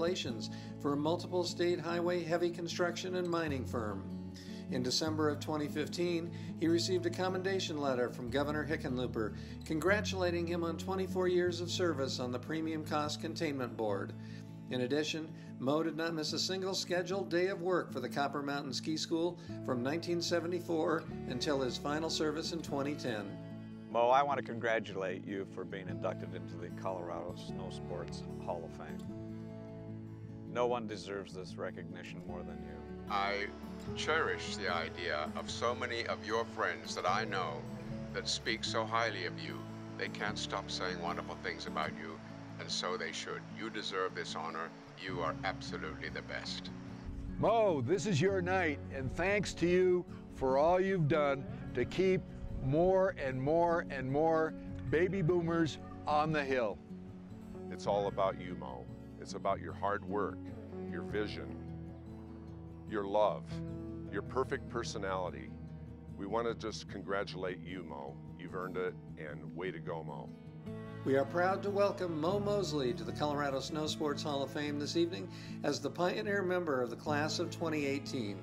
installations for a multiple state highway heavy construction and mining firm. In December of 2015, he received a commendation letter from Governor Hickenlooper congratulating him on 24 years of service on the Premium Cost Containment Board. In addition, Mo did not miss a single scheduled day of work for the Copper Mountain Ski School from 1974 until his final service in 2010. Mo, I want to congratulate you for being inducted into the Colorado Snow Sports Hall of Fame. No one deserves this recognition more than you. I cherish the idea of so many of your friends that I know that speak so highly of you. They can't stop saying wonderful things about you, and so they should. You deserve this honor. You are absolutely the best. Mo, this is your night, and thanks to you for all you've done to keep more and more and more baby boomers on the hill. It's all about you, Mo. It's about your hard work, your vision, your love, your perfect personality. We want to just congratulate you, Mo. You've earned it, and way to go, Mo. We are proud to welcome Mo Mosley to the Colorado Snow Sports Hall of Fame this evening as the pioneer member of the class of 2018.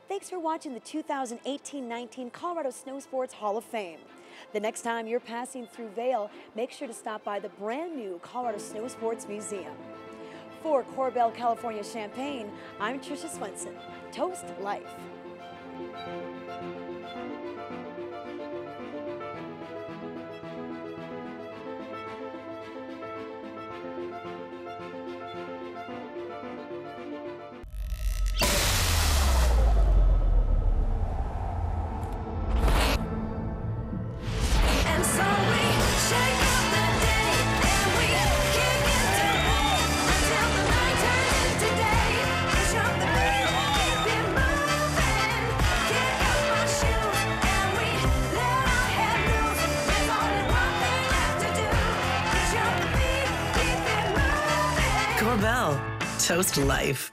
Thanks for watching the 2018-19 Colorado Snow Sports Hall of Fame. The next time you're passing through Vail, make sure to stop by the brand new Colorado Snow Sports Museum. For Corbell, California Champaign, I'm Tricia Swenson. Toast life. Corbell, toast life.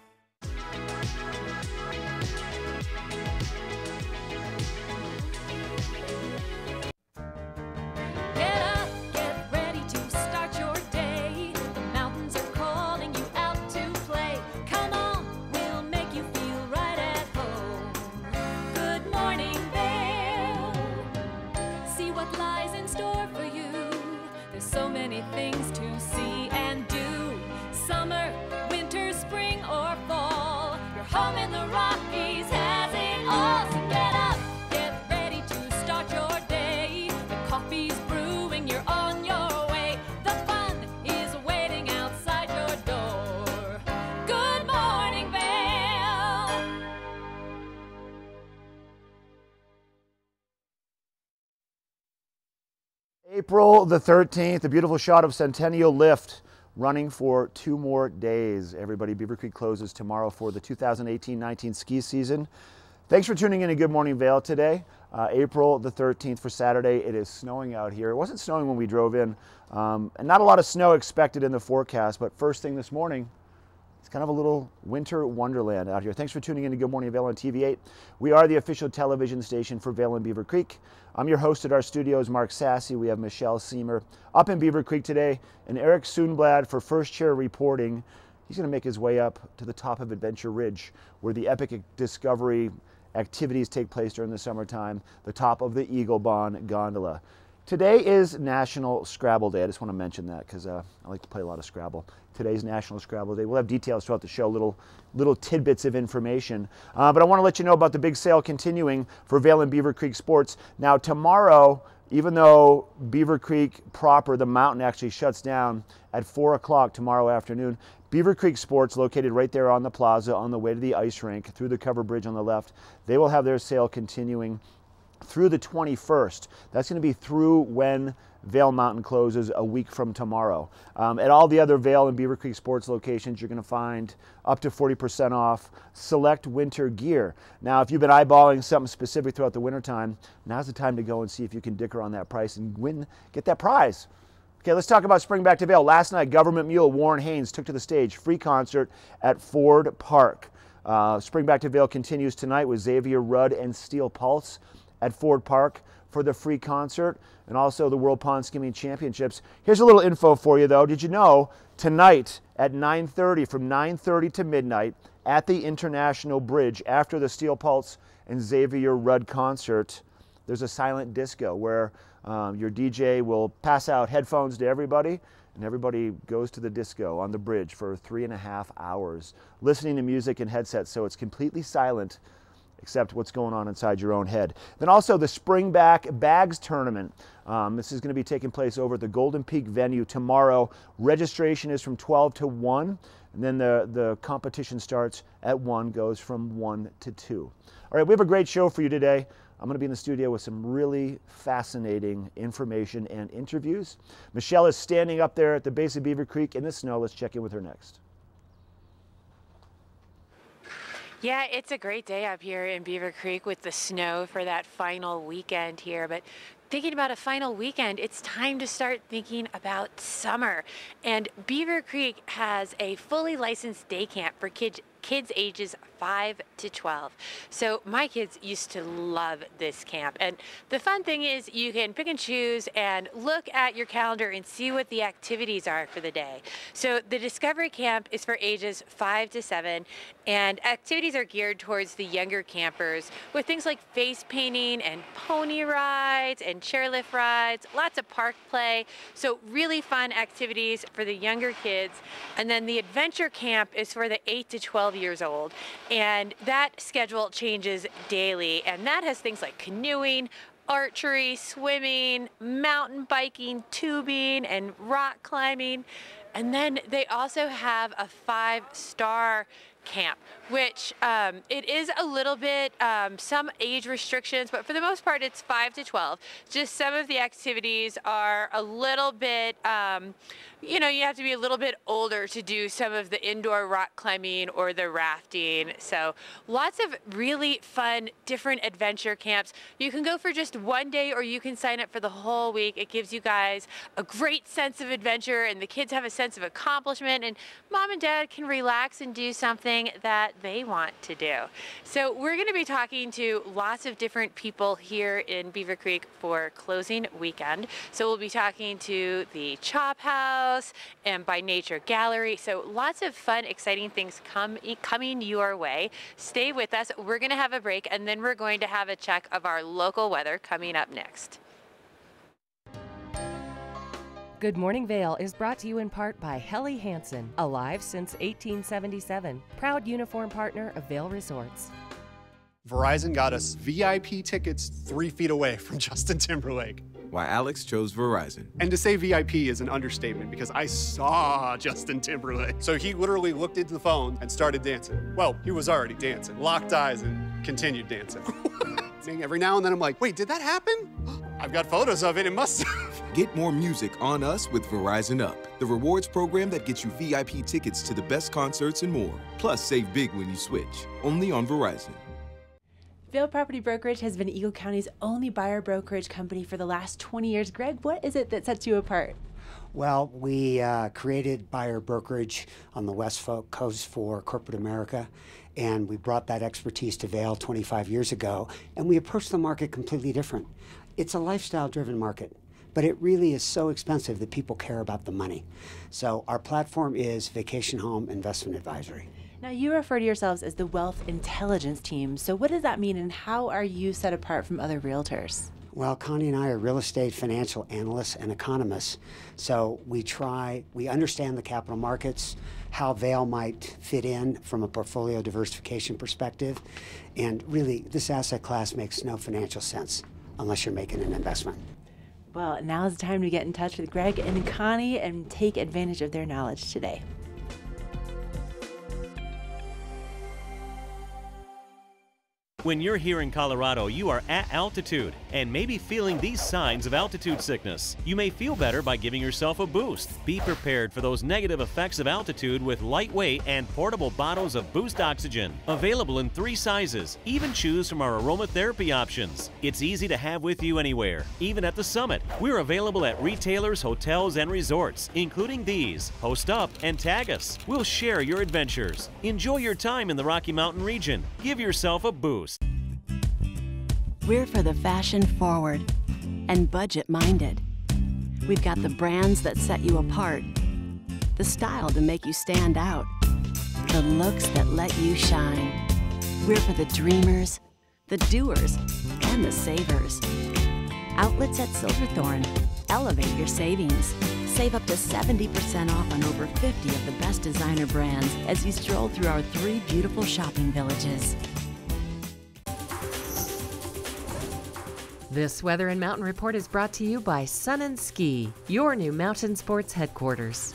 April the 13th, a beautiful shot of Centennial Lift running for 2 more days. Everybody, Beaver Creek closes tomorrow for the 2018-19 ski season. Thanks for tuning in to Good Morning Vail today. April the 13th for Saturday. It is snowing out here. It wasn't snowing when we drove in, and not a lot of snow expected in the forecast, but first thing this morning, it's kind of a little winter wonderland out here. Thanks for tuning in to Good Morning Vail on TV8. We are the official television station for Vail and Beaver Creek. I'm your host at our studios, Mark Sassy. We have Michelle Seamer up in Beaver Creek today, and Eric Soonblad for First Chair reporting. He's going to make his way up to the top of Adventure Ridge, where the epic discovery activities take place during the summertime, the top of the Eagle Bond gondola. Today is National Scrabble Day. I just want to mention that because I like to play a lot of Scrabble. Today's National Scrabble Day. We'll have details throughout the show, little tidbits of information. But I want to let you know about the big sale continuing for Vail and Beaver Creek Sports. Now tomorrow, even though Beaver Creek proper, the mountain actually shuts down at 4 o'clock tomorrow afternoon, Beaver Creek Sports, located right there on the plaza on the way to the ice rink through the covered bridge on the left, they will have their sale continuing through the 21st. That's going to be through when Vail Mountain closes a week from tomorrow. At all the other Vail and Beaver Creek Sports locations, you're going to find up to 40% off select winter gear. Now, if you've been eyeballing something specific throughout the wintertime, now's the time to go and see if you can dicker on that price and get that prize. Okay, let's talk about Spring Back to Vail. Last night, Government Mule Warren Haynes took to the stage, free concert at Ford Park. Spring Back to Vail continues tonight with Xavier Rudd and Steel Pulse at Ford Park for the free concert, and also the World Pond Skimming Championships. Here's a little info for you though. Did you know tonight at 9:30, from 9:30 to midnight at the International Bridge, after the Steel Pulse and Xavier Rudd concert, there's a silent disco where your DJ will pass out headphones to everybody, and everybody goes to the disco on the bridge for 3.5 hours, listening to music and headsets, so it's completely silent except what's going on inside your own head. Then also the Spring Back Bags Tournament. This is going to be taking place over at the Golden Peak venue tomorrow. Registration is from 12 to 1, and then the competition starts at 1, goes from 1 to 2. All right, we have a great show for you today. I'm going to be in the studio with some really fascinating information and interviews. Michelle is standing up there at the base of Beaver Creek in the snow. Let's check in with her next. Yeah, it's a great day up here in Beaver Creek with the snow for that final weekend here. But thinking about a final weekend, it's time to start thinking about summer. And Beaver Creek has a fully licensed day camp for kids ages 5 to 12. So my kids used to love this camp. And the fun thing is you can pick and choose and look at your calendar and see what the activities are for the day. So the Discovery Camp is for ages 5 to 7, and activities are geared towards the younger campers with things like face painting and pony rides and chairlift rides, lots of park play. So really fun activities for the younger kids. And then the Adventure Camp is for the 8 to 12 years old, and that schedule changes daily, and that has things like canoeing, archery, swimming, mountain biking, tubing, and rock climbing. And then they also have a 5-star camp, which it is a little bit some age restrictions, but for the most part it's 5 to 12. Just some of the activities are a little bit you know, you have to be a little bit older to do some of the indoor rock climbing or the rafting. So lots of really fun different adventure camps. You can go for just one day, or you can sign up for the whole week. It gives you guys a great sense of adventure, and the kids have a sense of accomplishment, and mom and dad can relax and do something that they want to do. So we're going to be talking to lots of different people here in Beaver Creek for closing weekend. So we'll be talking to the Chop House and By Nature Gallery. So lots of fun, exciting things coming your way. Stay with us. We're going to have a break, and then we're going to have a check of our local weather coming up next. Good Morning Vail is brought to you in part by Helly Hansen, alive since 1877, proud uniform partner of Vail Resorts. Verizon got us VIP tickets 3 feet away from Justin Timberlake. Why Alex chose Verizon. And to say VIP is an understatement, because I saw Justin Timberlake. So he literally looked into the phone and started dancing. Well, he was already dancing, locked eyes and continued dancing. Every now and then I'm like, wait, did that happen? I've got photos of it, it must have. Get more music on us with Verizon Up, the rewards program that gets you VIP tickets to the best concerts and more. Plus, save big when you switch. Only on Verizon. Vail Property Brokerage has been Eagle County's only buyer brokerage company for the last 20 years. Greg, what is it that sets you apart? Well, we created buyer brokerage on the West Coast for corporate America, and we brought that expertise to Vail 25 years ago, and we approached the market completely different. It's a lifestyle-driven market, but it really is so expensive that people care about the money. So our platform is Vacation Home Investment Advisory. Now, you refer to yourselves as the Wealth Intelligence Team. So what does that mean, and how are you set apart from other realtors? Well, Connie and I are real estate financial analysts and economists. So we understand the capital markets, how Vail might fit in from a portfolio diversification perspective. And really, this asset class makes no financial sense unless you're making an investment. Well, now is the time to get in touch with Greg and Connie and take advantage of their knowledge today. When you're here in Colorado, you are at altitude and maybe feeling these signs of altitude sickness. You may feel better by giving yourself a boost. Be prepared for those negative effects of altitude with lightweight and portable bottles of Boost Oxygen. Available in 3 sizes. Even choose from our aromatherapy options. It's easy to have with you anywhere, even at the summit. We're available at retailers, hotels, and resorts, including these. Post up and tag us. We'll share your adventures. Enjoy your time in the Rocky Mountain region. Give yourself a boost. We're for the fashion forward and budget minded. We've got the brands that set you apart, the style to make you stand out, the looks that let you shine. We're for the dreamers, the doers, and the savers. Outlets at Silverthorne. Elevate your savings. Save up to 70% off on over 50 of the best designer brands as you stroll through our 3 beautiful shopping villages. This Weather and Mountain Report is brought to you by Sun and Ski, your new mountain sports headquarters.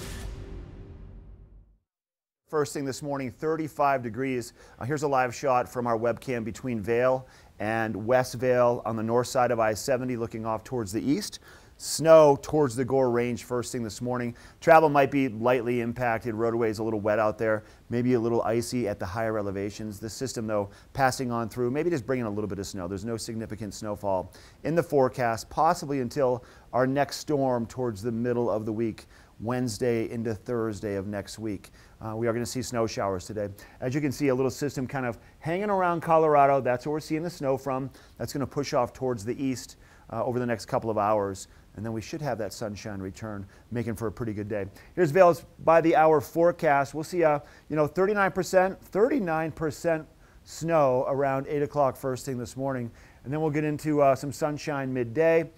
First thing this morning, 35 degrees. Here's a live shot from our webcam between Vail and West Vail on the north side of I-70 looking off towards the east. Snow towards the Gore Range first thing this morning. Travel might be lightly impacted. Roadways a little wet out there, maybe a little icy at the higher elevations. The system, though, passing on through, maybe just bringing a little bit of snow. There's no significant snowfall in the forecast, possibly until our next storm towards the middle of the week, Wednesday into Thursday of next week. We are going to see snow showers today. As you can see, a little system kind of hanging around Colorado. That's where we're seeing the snow from. That's going to push off towards the east over the next couple of hours. And then we should have that sunshine return, making for a pretty good day. Here's Vail's by the hour forecast. We'll see 39% snow around 8 o'clock first thing this morning. And then we'll get into some sunshine midday.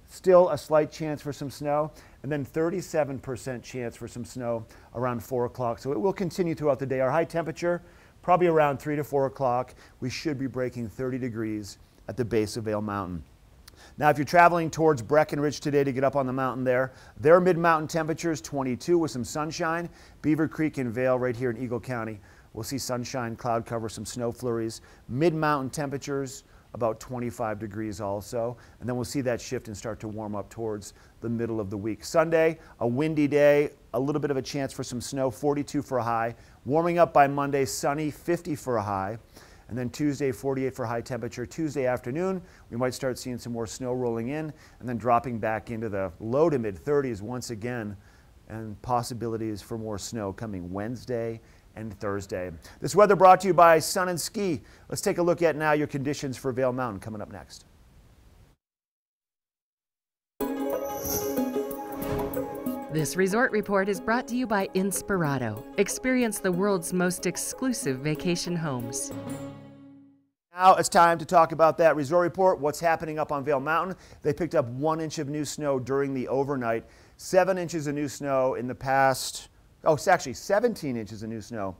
Still a slight chance for some snow. And then 37% chance for some snow around 4 o'clock. So it will continue throughout the day. Our high temperature, probably around 3 to 4 o'clock. We should be breaking 30 degrees at the base of Vail Mountain. Now, if you're traveling towards Breckenridge today to get up on the mountain there, their mid-mountain temperatures 22 with some sunshine. Beaver Creek and Vail right here in Eagle County. We'll see sunshine, cloud cover, some snow flurries. Mid-mountain temperatures about 25 degrees also. And then we'll see that shift and start to warm up towards the middle of the week. Sunday, a windy day, a little bit of a chance for some snow, 42 for a high. Warming up by Monday, sunny, 50 for a high. And then Tuesday, 48 for high temperature. Tuesday afternoon, we might start seeing some more snow rolling in and then dropping back into the low to mid 30s once again, and possibilities for more snow coming Wednesday and Thursday. This weather brought to you by Sun and Ski. Let's take a look at now your conditions for Vail Mountain coming up next. This resort report is brought to you by Inspirato. Experience the world's most exclusive vacation homes. Now it's time to talk about that resort report, what's happening up on Vail Mountain. They picked up 1 inch of new snow during the overnight, 7 inches of new snow in the past, it's actually 17 inches of new snow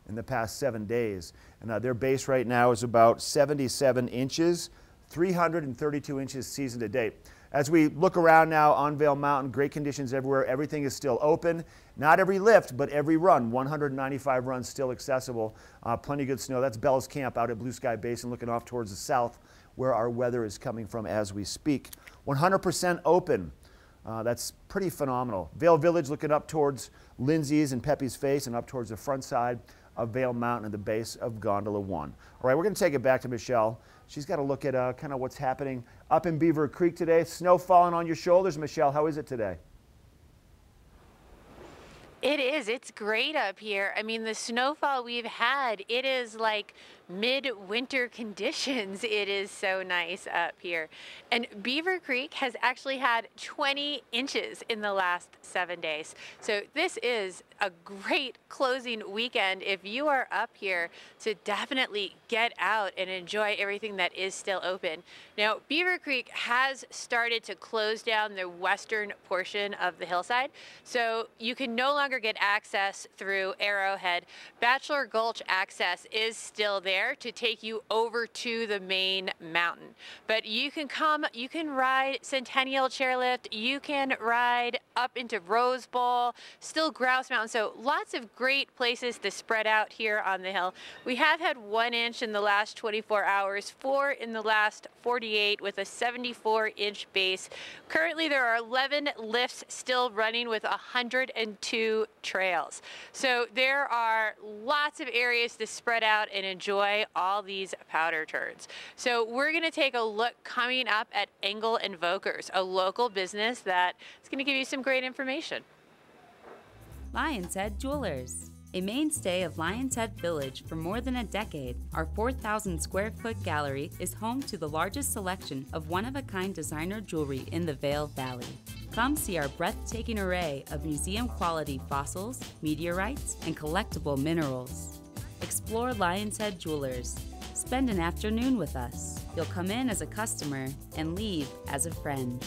in the past 7 days. And their base right now is about 77 inches, 332 inches season to date. As we look around now on Vail Mountain, great conditions everywhere. Everything is still open. Not every lift, but every run. 195 runs still accessible. Plenty of good snow. That's Bell's Camp out at Blue Sky Basin, looking off towards the south, where our weather is coming from as we speak. 100% open. That's pretty phenomenal. Vail Village looking up towards Lindsay's and Pepe's Face and up towards the front side of Vail Mountain at the base of Gondola 1. All right, we're going to take it back to Michelle. She's got to look at kind of what's happening up in Beaver Creek today. Snow falling on your shoulders. Michelle, how is it today? It is. It's great up here. I mean, the snowfall we've had, it is like mid-winter conditions. It is so nice up here. And Beaver Creek has actually had 20 inches in the last 7 days. So this is a great closing weekend if you are up here to definitely get out and enjoy everything that is still open. Now, Beaver Creek has started to close down the western portion of the hillside, so you can no longer get access through Arrowhead. Bachelor Gulch access is still there to take you over to the main mountain. But you can come, you can ride Centennial Chairlift, you can ride up into Rose Bowl, still Grouse Mountain down. So lots of great places to spread out here on the hill. We have had 1 inch in the last 24 hours, 4 in the last 48 with a 74-inch base. Currently there are 11 lifts still running with 102 trails. So there are lots of areas to spread out and enjoy all these powder turns. So we're going to take a look coming up at Engel & Volkers, a local business that is going to give you some great information. Lion's Head Jewelers. A mainstay of Lion's Head Village for more than a decade, our 4,000 square foot gallery is home to the largest selection of one-of-a-kind designer jewelry in the Vail Valley. Come see our breathtaking array of museum-quality fossils, meteorites, and collectible minerals. Explore Lion's Head Jewelers. Spend an afternoon with us. You'll come in as a customer and leave as a friend.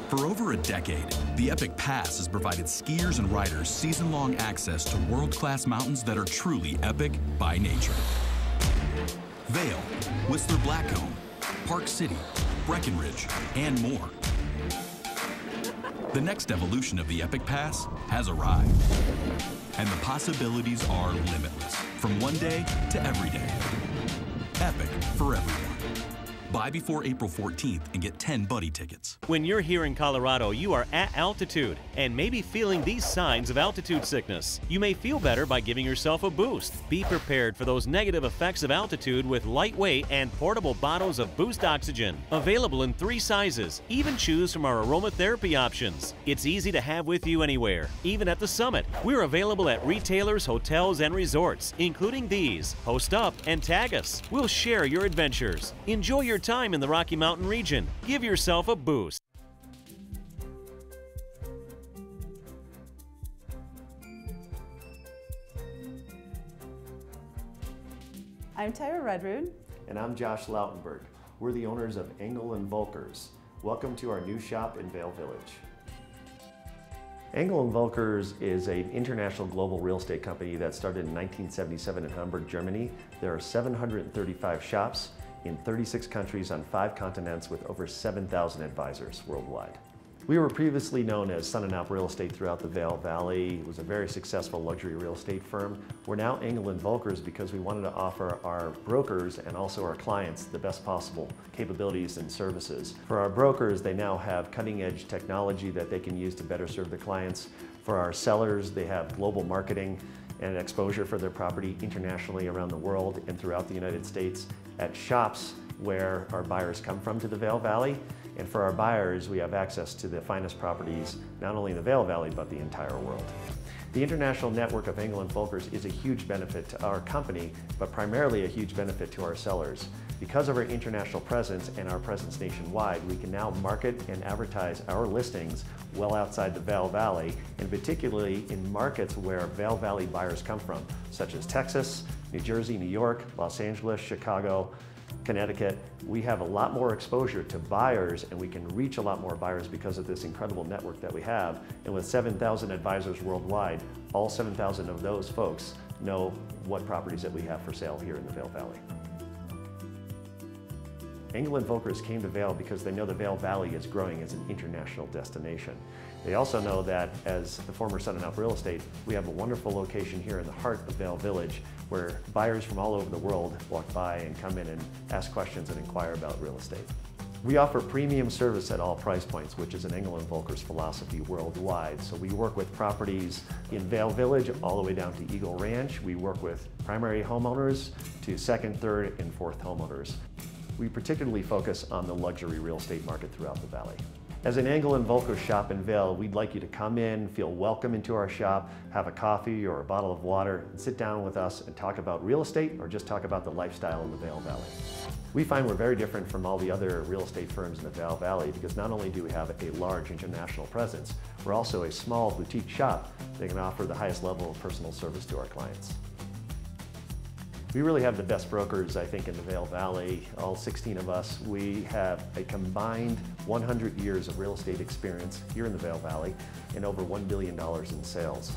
For over a decade, the Epic Pass has provided skiers and riders season-long access to world-class mountains that are truly epic by nature. Vail, Whistler Blackcomb, Park City, Breckenridge, and more. The next evolution of the Epic Pass has arrived, and the possibilities are limitless, from one day to every day. Epic for everyone. Buy before April 14th and get 10 buddy tickets. When you're here in Colorado, you are at altitude and maybe feeling these signs of altitude sickness. You may feel better by giving yourself a boost. Be prepared for those negative effects of altitude with lightweight and portable bottles of Boost Oxygen. Available in 3 sizes. Even choose from our aromatherapy options. It's easy to have with you anywhere, even at the summit. We're available at retailers, hotels, and resorts, including these. Post up and tag us. We'll share your adventures. Enjoy your time in the Rocky Mountain region. Give yourself a boost. I'm Tyra Redrood. And I'm Josh Lautenberg. We're the owners of Engel & Volkers. Welcome to our new shop in Vail Village. Engel & Volkers is an international global real estate company that started in 1977 in Hamburg, Germany. There are 735 shops in 36 countries on 5 continents with over 7,000 advisors worldwide. We were previously known as Sun & Alp Real Estate throughout the Vail Valley. It was a very successful luxury real estate firm. We're now Engel & Volkers because we wanted to offer our brokers and also our clients the best possible capabilities and services. For our brokers, they now have cutting-edge technology that they can use to better serve their clients. For our sellers, they have global marketing and exposure for their property internationally around the world and throughout the United States at shops where our buyers come from to the Vail Valley. And for our buyers, we have access to the finest properties, not only in the Vail Valley, but the entire world. The international network of Engel & Volkers is a huge benefit to our company, but primarily a huge benefit to our sellers. Because of our international presence and our presence nationwide, we can now market and advertise our listings well outside the Vail Valley, and particularly in markets where Vail Valley buyers come from, such as Texas, New Jersey, New York, Los Angeles, Chicago, Connecticut. We have a lot more exposure to buyers, and we can reach a lot more buyers because of this incredible network that we have. And with 7,000 advisors worldwide, all 7,000 of those folks know what properties that we have for sale here in the Vail Valley. Engel & Volkers came to Vail because they know the Vail Valley is growing as an international destination. They also know that as the former Sun & Alp Real Estate, we have a wonderful location here in the heart of Vail Village where buyers from all over the world walk by and come in and ask questions and inquire about real estate. We offer premium service at all price points, which is an Engel & Volkers philosophy worldwide. So we work with properties in Vail Village all the way down to Eagle Ranch. We work with primary homeowners to second, third, and fourth homeowners. We particularly focus on the luxury real estate market throughout the valley. As an Engel & Volkers shop in Vail, we'd like you to come in, feel welcome into our shop, have a coffee or a bottle of water, and sit down with us and talk about real estate or just talk about the lifestyle in the Vail Valley. We find we're very different from all the other real estate firms in the Vail Valley because not only do we have a large international presence, we're also a small boutique shop that can offer the highest level of personal service to our clients. We really have the best brokers, I think, in the Vail Valley, all 16 of us. We have a combined 100 years of real estate experience here in the Vail Valley and over $1 billion in sales.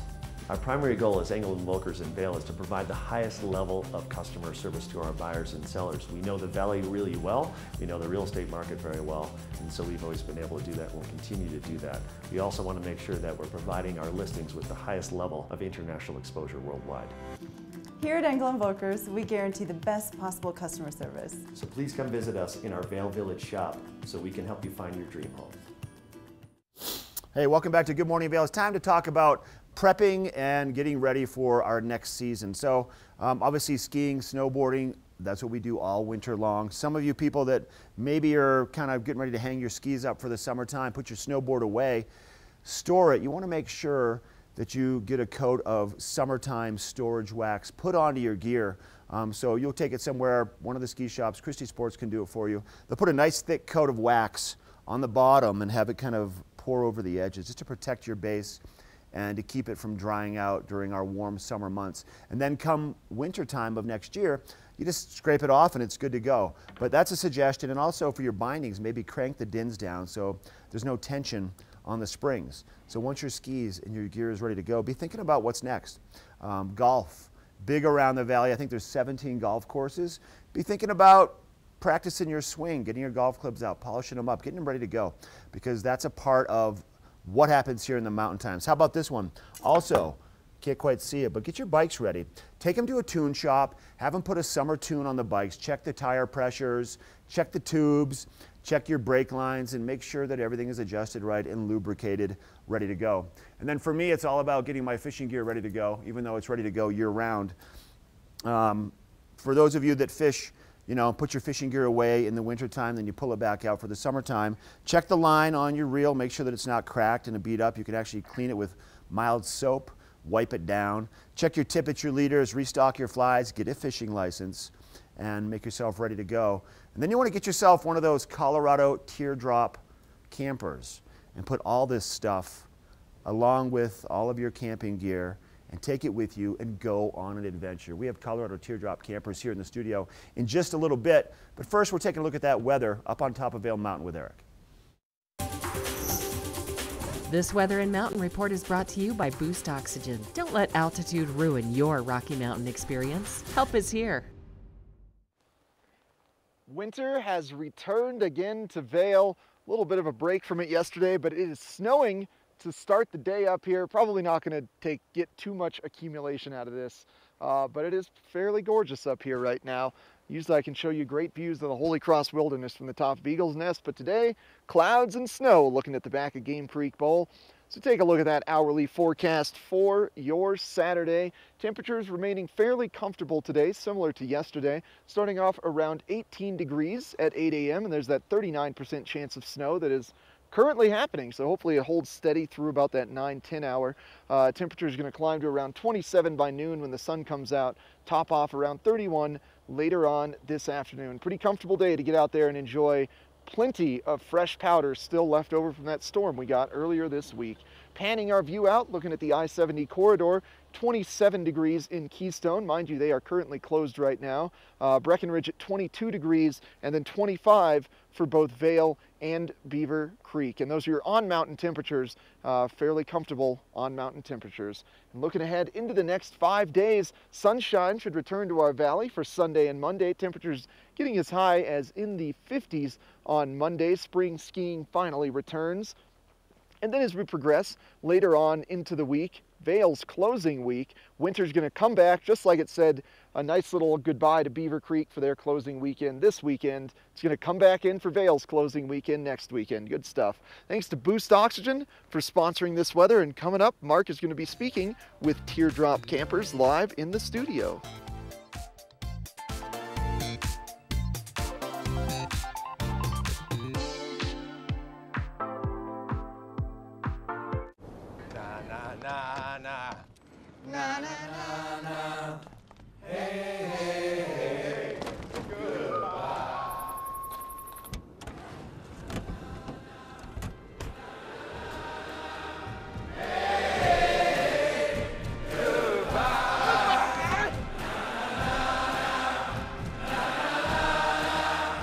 Our primary goal as Engel & Volkers in Vail is to provide the highest level of customer service to our buyers and sellers. We know the Valley really well, we know the real estate market very well, and so we've always been able to do that and we'll continue to do that. We also want to make sure that we're providing our listings with the highest level of international exposure worldwide. Here at Engel & Volkers, we guarantee the best possible customer service. So please come visit us in our Vail Village shop so we can help you find your dream home. Hey, welcome back to Good Morning Vail. It's time to talk about prepping and getting ready for our next season. So obviously skiing, snowboarding, that's what we do all winter long. Some of you people that maybe are kind of getting ready to hang your skis up for the summertime, put your snowboard away, store it. You want to make sure that you get a coat of summertime storage wax put onto your gear. So you'll take it somewhere, one of the ski shops, Christie Sports can do it for you. They'll put a nice thick coat of wax on the bottom and have it kind of pour over the edges just to protect your base and to keep it from drying out during our warm summer months. And then come winter time of next year, you just scrape it off and it's good to go. But that's a suggestion. And also for your bindings, maybe crank the dins down so there's no tension on the springs. So once your skis and your gear is ready to go, be thinking about what's next. Golf, big around the valley. I think there's 17 golf courses. Be thinking about practicing your swing, getting your golf clubs out, polishing them up, getting them ready to go, because that's a part of what happens here in the mountain times. How about this one? Also, can't quite see it, but get your bikes ready. Take them to a tune shop, have them put a summer tune on the bikes, check the tire pressures, check the tubes, check your brake lines, and make sure that everything is adjusted right and lubricated, ready to go. And then for me, it's all about getting my fishing gear ready to go, even though it's ready to go year round. For those of you that fish, you know, put your fishing gear away in the wintertime, then you pull it back out for the summertime. Check the line on your reel, make sure that it's not cracked and beat up. You can actually clean it with mild soap, wipe it down. Check your tip at your leaders, restock your flies, get a fishing license, and make yourself ready to go. And then you want to get yourself one of those Colorado teardrop campers and put all this stuff along with all of your camping gear and take it with you and go on an adventure. We have Colorado teardrop campers here in the studio in just a little bit, but first we're taking a look at that weather up on top of Vail Mountain with Eric. This Weather and Mountain Report is brought to you by Boost Oxygen. Don't let altitude ruin your Rocky Mountain experience. Help is here. Winter has returned again to Vail. A little bit of a break from it yesterday, but it is snowing to start the day up here. Probably not going to get too much accumulation out of this, but it is fairly gorgeous up here right now. Usually I can show you great views of the Holy Cross Wilderness from the top of Eagle's Nest, but today, clouds and snow looking at the back of Game Creek Bowl. So take a look at that hourly forecast for your Saturday. Temperatures remaining fairly comfortable today, similar to yesterday, starting off around 18 degrees at 8 a.m. and there's that 39% chance of snow that is currently happening, so hopefully it holds steady through about that 9-10 hour. Temperature is going to climb to around 27 by noon when the sun comes out, top off around 31 later on this afternoon. Pretty comfortable day to get out there and enjoy. Plenty of fresh powder still left over from that storm we got earlier this week. Panning our view out, looking at the I-70 corridor, 27 degrees in Keystone. Mind you, they are currently closed right now. Breckenridge at 22 degrees, and then 25 for both Vail and Beaver Creek. And those are your on-mountain temperatures, fairly comfortable on-mountain temperatures. And looking ahead into the next 5 days, sunshine should return to our valley for Sunday and Monday. Temperatures getting as high as in the 50s on Monday. Spring skiing finally returns. And then as we progress later on into the week, Vail's closing week, winter's going to come back, just like it said, a nice little goodbye to Beaver Creek for their closing weekend this weekend. It's going to come back in for Vail's closing weekend next weekend. Good stuff. Thanks to Boost Oxygen for sponsoring this weather. And coming up, Mark is going to be speaking with Teardrop Campers live in the studio. Na na na na, hey hey hey, goodbye. Hey, goodbye.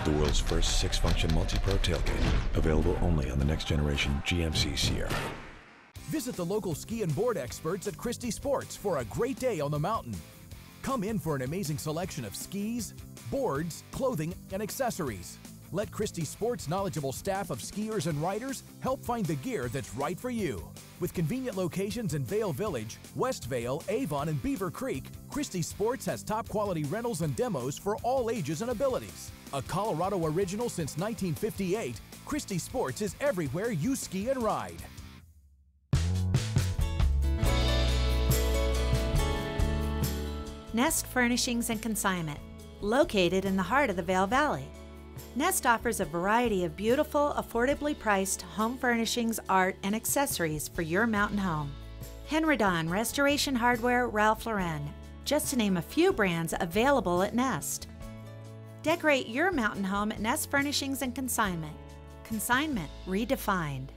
The world's first 6-function multi-pro tailgate, available only on the next generation GMC Sierra. Visit the local ski and board experts at Christie Sports for a great day on the mountain. Come in for an amazing selection of skis, boards, clothing, and accessories. Let Christie Sports' knowledgeable staff of skiers and riders help find the gear that's right for you. With convenient locations in Vail Village, West Vail, Avon, and Beaver Creek, Christie Sports has top quality rentals and demos for all ages and abilities. A Colorado original since 1958, Christie Sports is everywhere you ski and ride. Nest Furnishings and Consignment, located in the heart of the Vail Valley. Nest offers a variety of beautiful, affordably priced home furnishings, art, and accessories for your mountain home. Henredon, Restoration Hardware, Ralph Lauren, just to name a few brands available at Nest. Decorate your mountain home at Nest Furnishings and Consignment. Consignment redefined.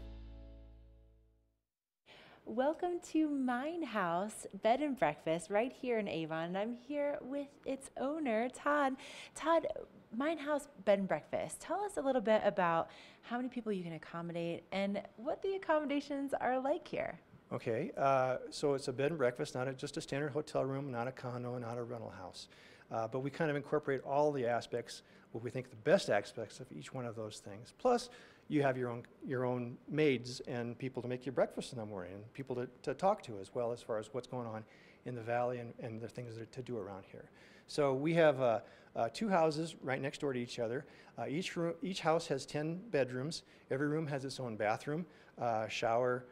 Welcome to Mine House Bed and Breakfast right here in Avon. And I'm here with its owner, Todd. Todd, Mine House Bed and Breakfast. Tell us a little bit about how many people you can accommodate and what the accommodations are like here. Okay, so it's a bed and breakfast, not just a standard hotel room, not a condo, not a rental house. But we kind of incorporate all the aspects, what we think the best aspects of each one of those things. Plus, you have your own maids and people to make you breakfast in the morning, and people to talk to as well, as far as what's going on in the valley and the things that are to do around here. So we have 2 houses right next door to each other. Each house has 10 bedrooms. Every room has its own bathroom, shower,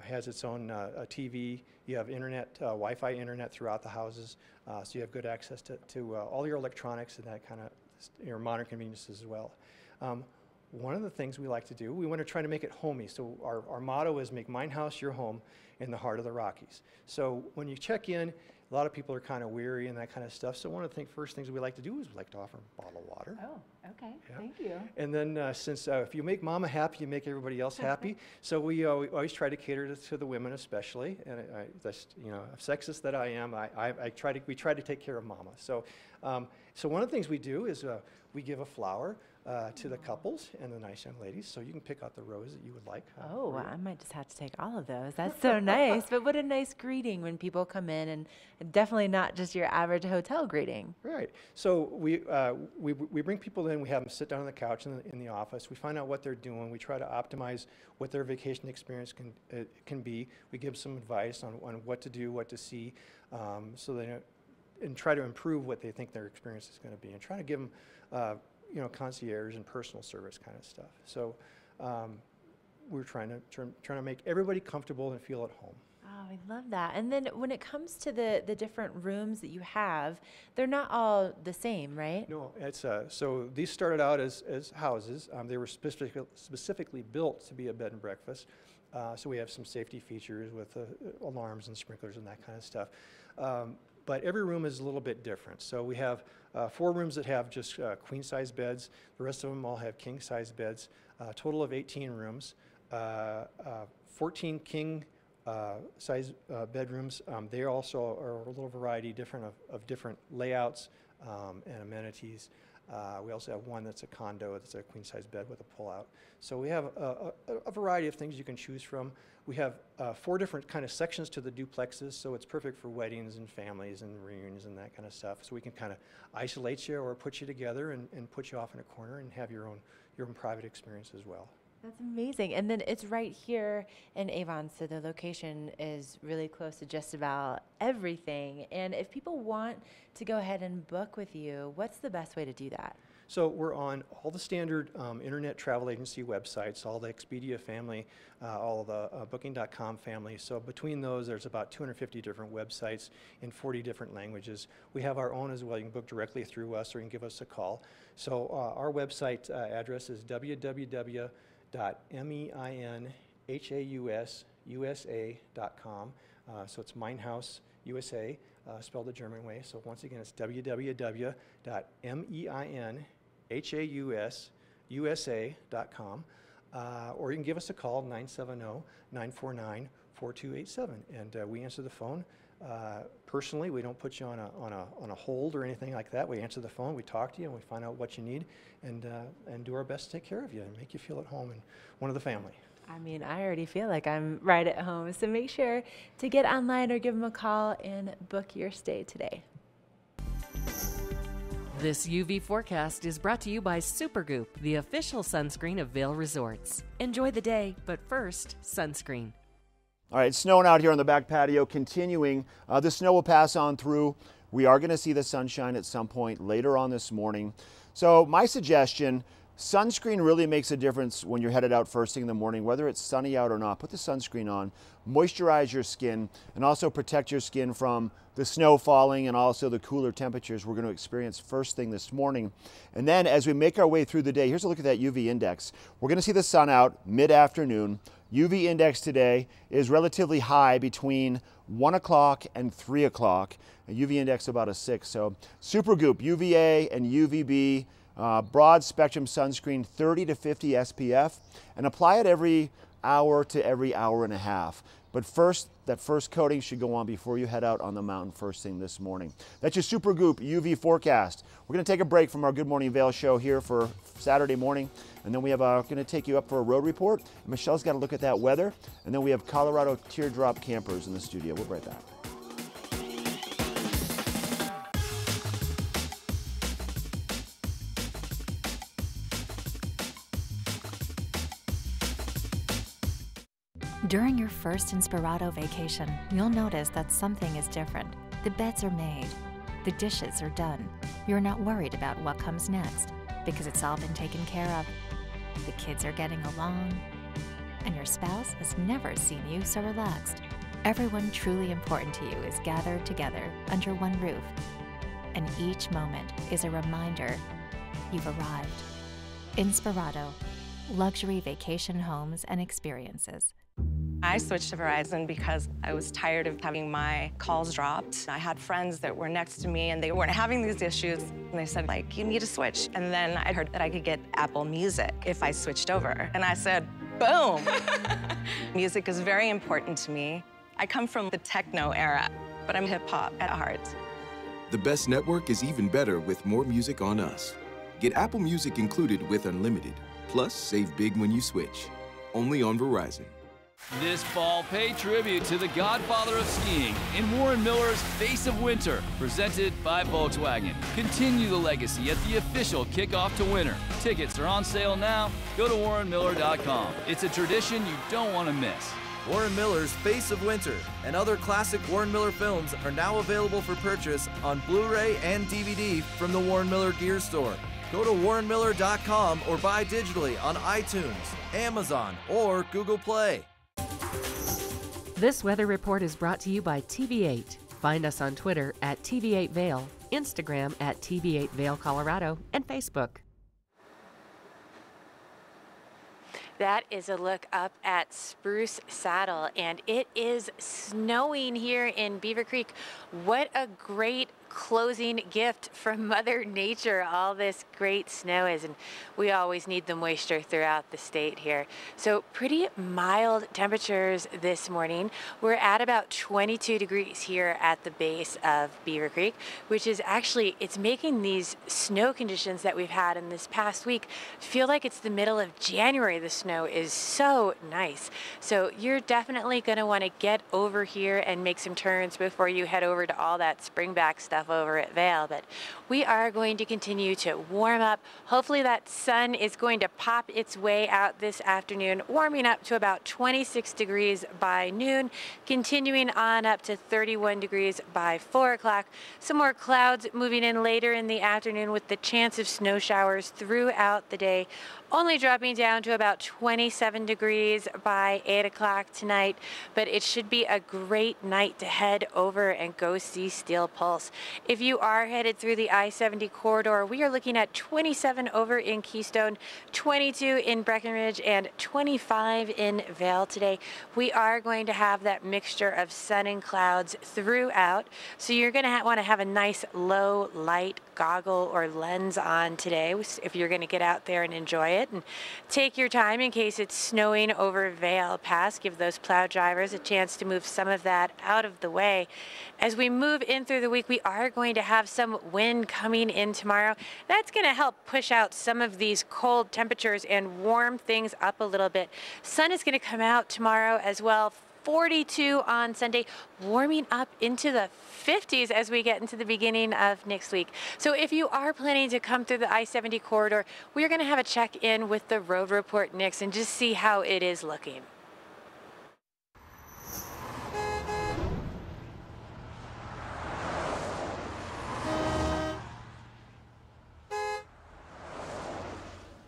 has its own TV. You have internet, Wi-Fi internet throughout the houses, so you have good access to all your electronics and that kind of your modern conveniences as well. One of the things we like to do, we want to try to make it homey. So our motto is make Mine House your home in the heart of the Rockies. So when you check in, a lot of people are kind of weary and that kind of stuff. So one of the first things we like to do is we like to offer a bottle of water. Oh, okay. Yeah. Thank you. And then since if you make mama happy, you make everybody else happy. So we always try to cater to the women especially. And that's, you know, sexist that I am, we try to take care of mama. So, so one of the things we do is we give a flower to the couples and the nice young ladies, so you can pick out the rose that you would like. Oh, I might just have to take all of those. That's so nice. But what a nice greeting when people come in, and definitely not just your average hotel greeting. Right. So we bring people in. We have them sit down on the couch in the office. We find out what they're doing. We try to optimize what their vacation experience can be. We give some advice on what to do, what to see, so they and try to improve what they think their experience is going to be, and try to give them you know, concierge and personal service kind of stuff. So we're trying to make everybody comfortable and feel at home. Oh, I love that. And then when it comes to the different rooms that you have, they're not all the same, right? No, it's so these started out as houses. They were specifically built to be a bed and breakfast. So we have some safety features with alarms and sprinklers and that kind of stuff. But every room is a little bit different. So we have 4 rooms that have just queen-size beds. The rest of them all have king-size beds. Total of 18 rooms. 14 king-size bedrooms. They also are a little variety of different layouts and amenities. We also have one that's a condo, that's a queen-size bed with a pull-out. So we have a variety of things you can choose from. We have 4 different kind of sections to the duplexes, so it's perfect for weddings and families and reunions and that kind of stuff. So we can kind of isolate you or put you together and put you off in a corner and have your own private experience as well. That's amazing. And then it's right here in Avon, so the location is really close to just about everything. And if people want to go ahead and book with you, what's the best way to do that? So we're on all the standard internet travel agency websites, all the Expedia family, all of the Booking.com family. So between those, there's about 250 different websites in 40 different languages. We have our own as well. You can book directly through us, or you can give us a call. So our website address is www.meinhaususa.com. So it's Minehouse USA, spelled the German way. So once again, it's www.meinhaususa.com. Or you can give us a call, 970-949-4287. And we answer the phone. Personally, we don't put you on a hold or anything like that. We answer the phone, we talk to you, and we find out what you need, and do our best to take care of you and make you feel at home and one of the family. I mean, I already feel like I'm right at home. So make sure to get online or give them a call and book your stay today. This UV forecast is brought to you by Supergoop, the official sunscreen of Vail Resorts. Enjoy the day, but first, sunscreen. All right, it's snowing out here on the back patio, continuing. The snow will pass on through. We are going to see the sunshine at some point later on this morning. So my suggestion, sunscreen really makes a difference when you're headed out first thing in the morning, whether it's sunny out or not. Put the sunscreen on, moisturize your skin, and also protect your skin from the snow falling and also the cooler temperatures we're going to experience first thing this morning. And then as we make our way through the day, here's a look at that UV index. We're going to see the sun out mid-afternoon. UV index today is relatively high between 1 o'clock and 3 o'clock. A UV index about a 6. So Supergoop UVA and UVB, broad spectrum sunscreen, 30 to 50 SPF, and apply it every hour to every hour and a half. But first, that first coating should go on before you head out on the mountain first thing this morning. That's your Supergoop UV forecast. We're going to take a break from our Good Morning Vail show here for Saturday morning, and then we have going to take you up for a road report. And Michelle's got to look at that weather, and then we have Colorado Teardrop Campers in the studio. We'll be right back. During your first Inspirato vacation, you'll notice that something is different. The beds are made. The dishes are done. You're not worried about what comes next because it's all been taken care of. The kids are getting along, and your spouse has never seen you so relaxed. Everyone truly important to you is gathered together under one roof, and each moment is a reminder you've arrived. Inspirato, luxury vacation homes and experiences. I switched to Verizon because I was tired of having my calls dropped. I had friends that were next to me and they weren't having these issues. And they said, like, you need to switch. And then I heard that I could get Apple Music if I switched over. And I said, boom. Music is very important to me. I come from the techno era, but I'm hip hop at heart. The best network is even better with more music on us. Get Apple Music included with unlimited. Plus, save big when you switch. Only on Verizon. This fall, pay tribute to the godfather of skiing in Warren Miller's Face of Winter, presented by Volkswagen. Continue the legacy at the official kickoff to winter. Tickets are on sale now. Go to warrenmiller.com. It's a tradition you don't want to miss. Warren Miller's Face of Winter and other classic Warren Miller films are now available for purchase on Blu-ray and DVD from the Warren Miller Gear Store. Go to warrenmiller.com or buy digitally on iTunes, Amazon, or Google Play. This weather report is brought to you by TV8. Find us on Twitter at TV8 Vail, Instagram at TV8 Vail Colorado, and Facebook. That is a look up at Spruce Saddle, and it is snowing here in Beaver Creek. What a great closing gift from Mother Nature, all this great snow is, and we always need the moisture throughout the state here. So pretty mild temperatures this morning. We're at about 22 degrees here at the base of Beaver Creek, which is actually, it's making these snow conditions that we've had in this past week feel like it's the middle of January. The snow is so nice. So you're definitely going to want to get over here and make some turns before you head over to all that springback stuff over at Vail. But we are going to continue to warm up. Hopefully that sun is going to pop its way out this afternoon, warming up to about 26 degrees by noon, continuing on up to 31 degrees by 4 o'clock. Some more clouds moving in later in the afternoon with the chance of snow showers throughout the day, only dropping down to about 27 degrees by 8 o'clock tonight. But it should be a great night to head over and go see Steel Pulse. If you are headed through the I-70 corridor, we are looking at 27 over in Keystone, 22 in Breckenridge, and 25 in Vail today. We are going to have that mixture of sun and clouds throughout, so you're going to want to have a nice low light goggle or lens on today if you're going to get out there and enjoy it. And take your time in case it's snowing over Vail Pass. Give those plow drivers a chance to move some of that out of the way. As we move in through the week, we are are going to have some wind coming in tomorrow. That's going to help push out some of these cold temperatures and warm things up a little bit. Sun is going to come out tomorrow as well. 42 on Sunday, warming up into the 50s as we get into the beginning of next week. So if you are planning to come through the I-70 corridor, we're going to have a check-in with the road report next and just see how it is looking.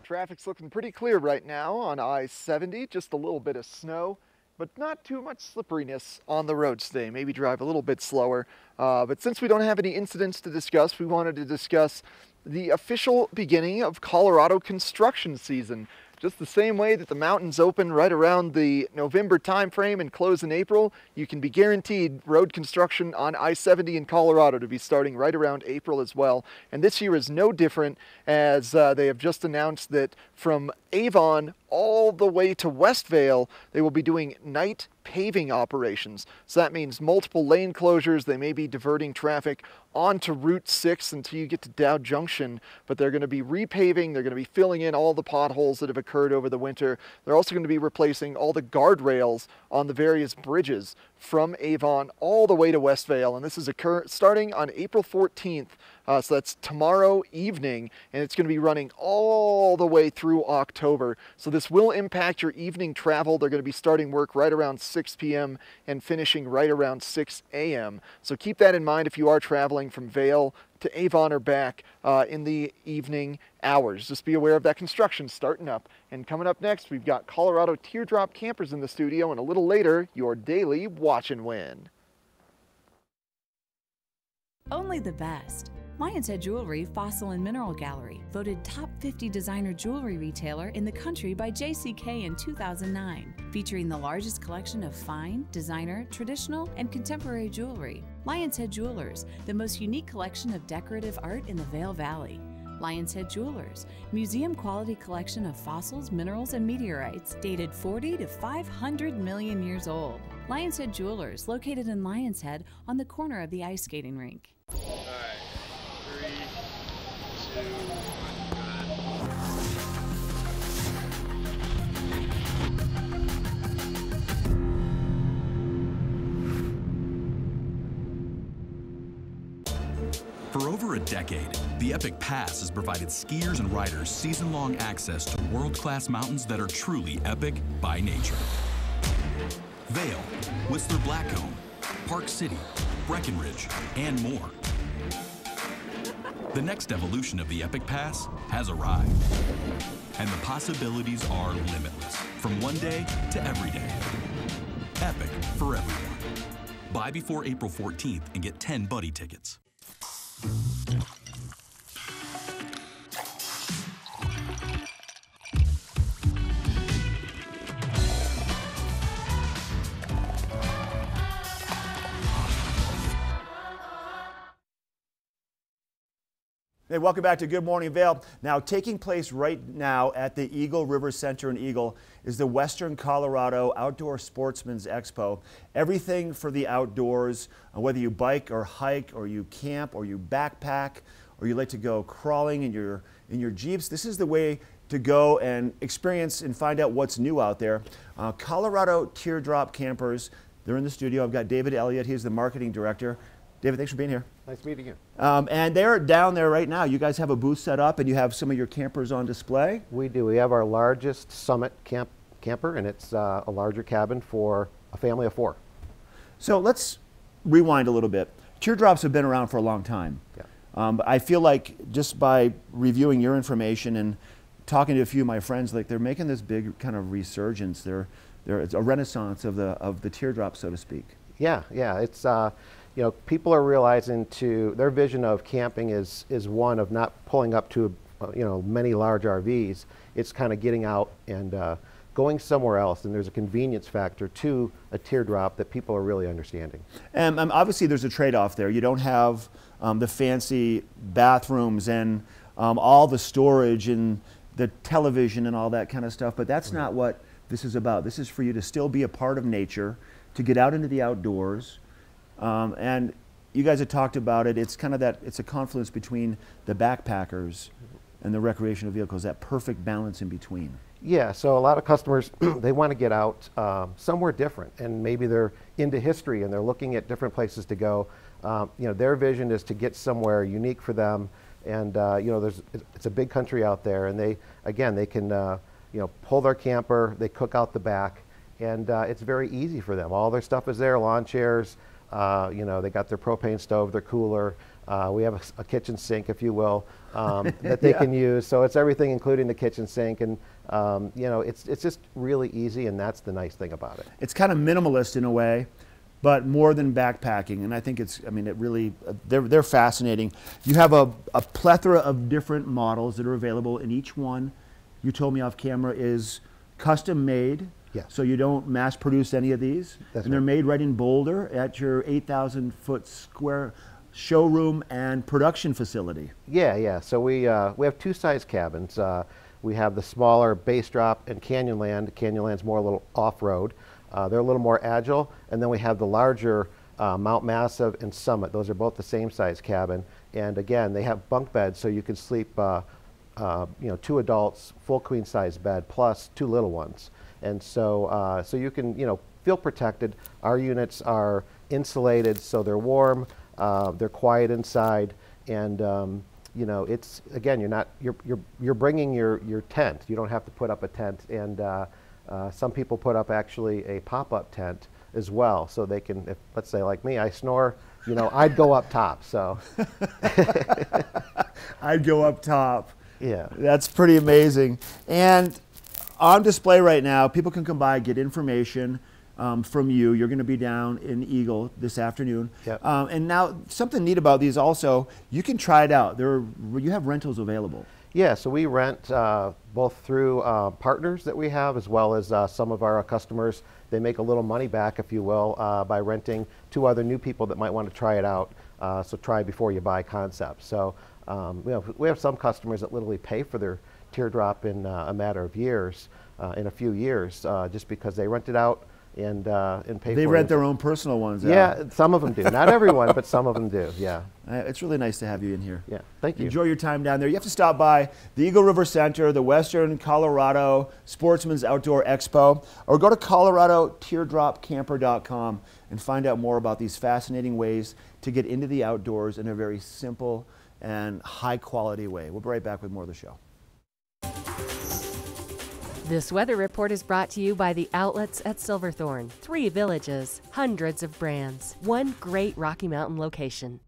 Traffic's looking pretty clear right now on I-70, just a little bit of snow, but not too much slipperiness on the roads today. Maybe drive a little bit slower. But since we don't have any incidents to discuss, we wanted to discuss the official beginning of Colorado construction season. Just the same way that the mountains open right around the November timeframe and close in April, you can be guaranteed road construction on I-70 in Colorado to be starting right around April as well. And this year is no different, as they have just announced that from Avon all the way to Westvale, they will be doing night paving operations. So that means multiple lane closures. They may be diverting traffic onto Route 6 until you get to Dow Junction, but they're going to be repaving. They're going to be filling in all the potholes that have occurred over the winter. They're also going to be replacing all the guardrails on the various bridges from Avon all the way to Westvale, and this is starting on April 14th. So that's tomorrow evening, and it's going to be running all the way through October. So this will impact your evening travel. They're going to be starting work right around 6 p.m. and finishing right around 6 a.m. So keep that in mind if you are traveling from Vail to Avon or back in the evening hours. Just be aware of that construction starting up. And coming up next, we've got Colorado Teardrop Campers in the studio, and a little later, your daily Watch and Win. Only the best. Lion's Head Jewelry Fossil and Mineral Gallery, voted top 50 designer jewelry retailer in the country by JCK in 2009, featuring the largest collection of fine, designer, traditional, and contemporary jewelry. Lion's Head Jewelers, the most unique collection of decorative art in the Vail Valley. Lion's Head Jewelers, museum quality collection of fossils, minerals, and meteorites dated 40 to 500 million years old. Lion's Head Jewelers, located in Lion's Head on the corner of the ice skating rink. For over a decade, the Epic Pass has provided skiers and riders season-long access to world-class mountains that are truly epic by nature. Vail, Whistler Blackcomb, Park City, Breckenridge, and more. The next evolution of the Epic Pass has arrived, and the possibilities are limitless, from one day to every day. Epic for everyone. Buy before April 14th and get 10 buddy tickets. Hey, welcome back to Good Morning Vail. Now, taking place right now at the Eagle River Center in Eagle is the Western Colorado Outdoor Sportsman's Expo. Everything for the outdoors, whether you bike or hike or you camp or you backpack or you like to go crawling in your Jeeps, this is the way to go and experience and find out what's new out there. Colorado Teardrop Campers, they're in the studio. I've got David Elliott, he's the marketing director. David, thanks for being here. Nice meeting you. And they're down there right now. You guys have a booth set up and you have some of your campers on display? We do. We have our largest Summit camper, and it's a larger cabin for a family of 4. So let's rewind a little bit. Teardrops have been around for a long time. Yeah. But I feel like just by reviewing your information and talking to a few of my friends, like they're making this big kind of resurgence. It's a renaissance of the teardrop, so to speak. Yeah, yeah. It's you know, people are realizing their vision of camping is one of not pulling up to many large RVs. It's kind of getting out and going somewhere else, and there's a convenience factor to a teardrop that people are really understanding. And obviously there's a trade-off there. You don't have the fancy bathrooms and all the storage and the television and all that kind of stuff, but that's not what this is about. This is for you to still be a part of nature, to get out into the outdoors, and you guys have talked about it. It's kind of that, it's a confluence between the backpackers and the recreational vehicles, that perfect balance in between. Yeah, so a lot of customers, they want to get out somewhere different, and maybe they're into history and they're looking at different places to go. Their vision is to get somewhere unique for them, and it's a big country out there, and they can pull their camper, they cook out the back, and it's very easy for them. All their stuff is there, lawn chairs, they got their propane stove, their cooler. We have a kitchen sink, if you will, that they can use. So it's everything, including the kitchen sink, and it's just really easy, and that's the nice thing about it. It's kind of minimalist in a way, but more than backpacking, and I think it really, they're fascinating. You have a plethora of different models that are available, and each one, you told me off camera, is custom made. Yes. So you don't mass produce any of these. That's and they're right. made right in Boulder at your 8,000 foot square showroom and production facility. Yeah. So we have two size cabins. We have the smaller base drop and Canyonland. Canyonland's more a little off-road. They're a little more agile. And then we have the larger Mount Massive and Summit. Those are both the same size cabin. And again, they have bunk beds, so you can sleep 2 adults, full queen size bed, plus 2 little ones. And so you can feel protected. Our units are insulated, so they're warm. They're quiet inside, and it's, again, you're bringing your tent. You don't have to put up a tent, and some people put up actually a pop-up tent as well, so they can, if, let's say like me, I snore, I'd go up top. So I'd go up top. Yeah, that's pretty amazing. And on display right now, people can come by, get information from you. You're going to be down in Eagle this afternoon. Yep. And now, something neat about these also, you can try it out. You have rentals available. Yeah, so we rent both through partners that we have, as well as some of our customers. They make a little money back, if you will, by renting to other new people that might want to try it out. So try before you buy concept. So we have some customers that literally pay for their teardrop in a matter of years, in a few years, just because they rent it out and pay for it. They rent their own personal ones out. Yeah, some of them do. Not everyone, but some of them do, yeah. It's really nice to have you in here. Yeah, thank you. Enjoy your time down there. You have to stop by the Eagle River Center, the Western Colorado Sportsman's Outdoor Expo, or go to coloradoteardropcamper.com and find out more about these fascinating ways to get into the outdoors in a very simple and high quality way. We'll be right back with more of the show. This weather report is brought to you by the outlets at Silverthorne. 3 villages, hundreds of brands, one great Rocky Mountain location.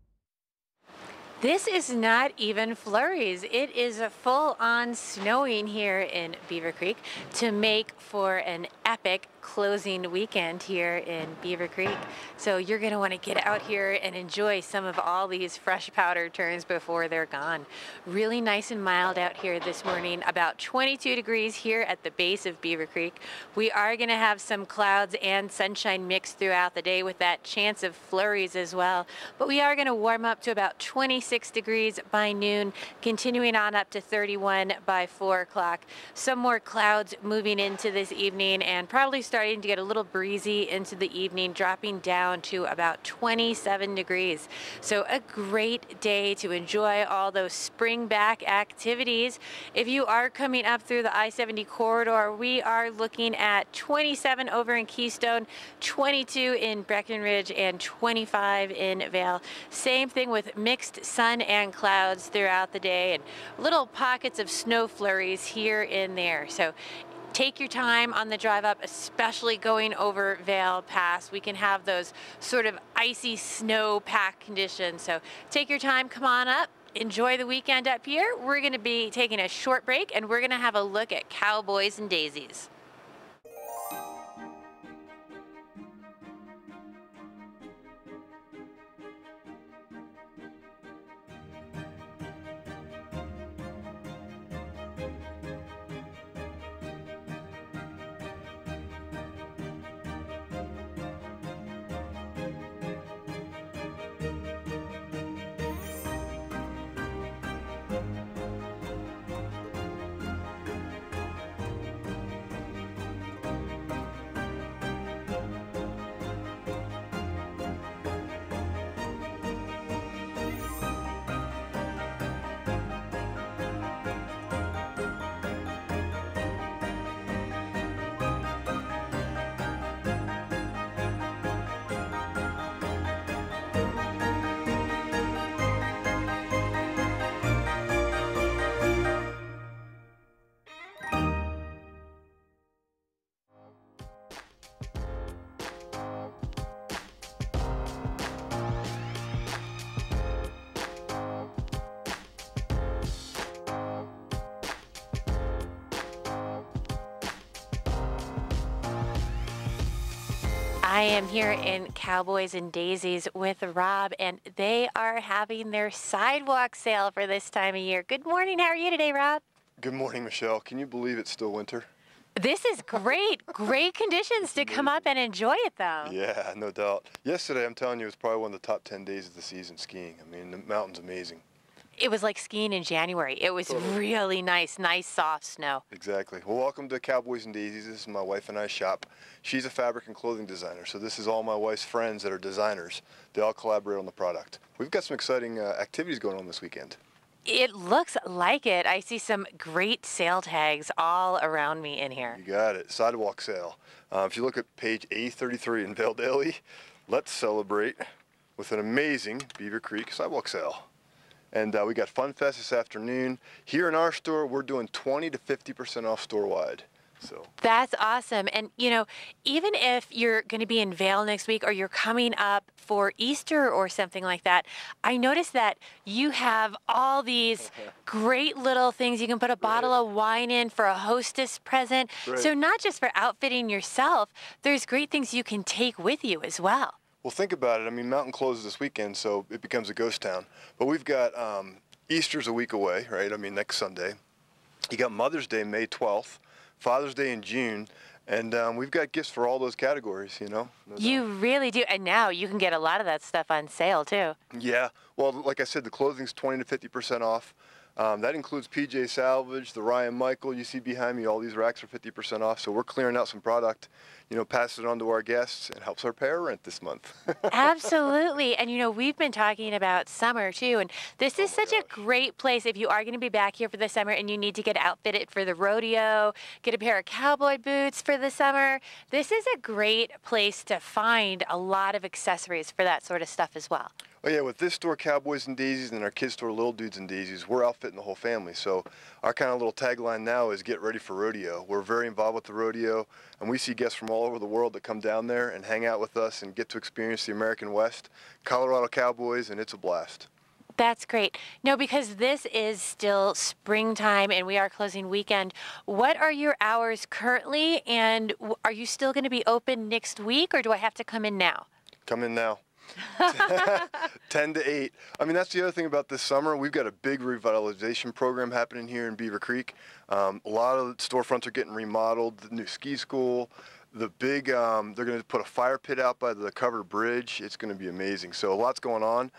This is not even flurries. It is a full-on snowing here in Beaver Creek to make for an epic closing weekend here in Beaver Creek. So you're going to want to get out here and enjoy some of all these fresh powder turns before they're gone. Really nice and mild out here this morning, about 22 degrees here at the base of Beaver Creek. We are going to have some clouds and sunshine mixed throughout the day with that chance of flurries as well. But we are going to warm up to about 26 degrees by noon, continuing on up to 31 by 4 o'clock. Some more clouds moving into this evening and probably starting to get a little breezy into the evening, dropping down to about 27 degrees. So a great day to enjoy all those spring back activities. If you are coming up through the I-70 corridor, we are looking at 27 over in Keystone, 22 in Breckenridge, and 25 in Vail. Same thing with mixed sun and clouds throughout the day and little pockets of snow flurries here and there. So take your time on the drive up, especially going over Vail Pass. We can have those sort of icy snow pack conditions. So take your time, come on up, enjoy the weekend up here. We're going to be taking a short break and we're going to have a look at cowboys and daisies. I am here in Cowboys and Daisies with Rob, and they are having their sidewalk sale for this time of year. Good morning. How are you today, Rob? Good morning, Michelle. Can you believe it's still winter? This is great. Great conditions to come up and enjoy it, though. Yeah, no doubt. Yesterday, I'm telling you, it was probably one of the top 10 days of the season skiing. I mean, the mountain's amazing. It was like skiing in January. It was really nice soft snow. Exactly. Well, welcome to Cowboys and Daisies. This is my wife and I's shop. She's a fabric and clothing designer, so this is all my wife's friends that are designers. They all collaborate on the product. We've got some exciting activities going on this weekend. It looks like it. I see some great sale tags all around me in here. You got it. Sidewalk sale. If you look at page A33 in Vale Daily, let's celebrate with an amazing Beaver Creek sidewalk sale. And we got Fun Fest this afternoon. Here in our store, we're doing 20 to 50% off store-wide. So that's awesome. And, you know, even if you're going to be in Vail next week or you're coming up for Easter or something like that, I noticed that you have all these great little things. You can put a bottle of wine in for a hostess present. So not just for outfitting yourself, there's great things you can take with you as well. Well, think about it. I mean, Mountain closes this weekend, so it becomes a ghost town. But we've got Easter's a week away, right? I mean, next Sunday. You got Mother's Day, May 12th, Father's Day in June, and we've got gifts for all those categories, you know? You really do. And now you can get a lot of that stuff on sale, too. Yeah. Well, like I said, the clothing's 20 to 50% off. That includes PJ Salvage, the Ryan Michael you see behind me. All these racks are 50% off, so we're clearing out some product, you know, pass it on to our guests. It helps our pay our rent this month. Absolutely. And, you know, we've been talking about summer, too, and this is such a great place if you are going to be back here for the summer and you need to get outfitted for the rodeo, get a pair of cowboy boots for the summer. This is a great place to find a lot of accessories for that sort of stuff as well. Oh yeah, with this store, Cowboys and Daisies, and our kids store, Little Dudes and Daisies, we're outfitting the whole family. So our kind of little tagline now is get ready for rodeo. We're very involved with the rodeo, and we see guests from all over the world that come down there and hang out with us and get to experience the American West, Colorado Cowboys, and it's a blast. That's great. No, because this is still springtime and we are closing weekend. What are your hours currently, and are you still going to be open next week, or do I have to come in now? Come in now. 10 to 8. I mean, that's the other thing about this summer. We've got a big revitalization program happening here in Beaver Creek. A lot of storefronts are getting remodeled. The new ski school, the big, they're going to put a fire pit out by the covered bridge. It's going to be amazing. So a lot's going on.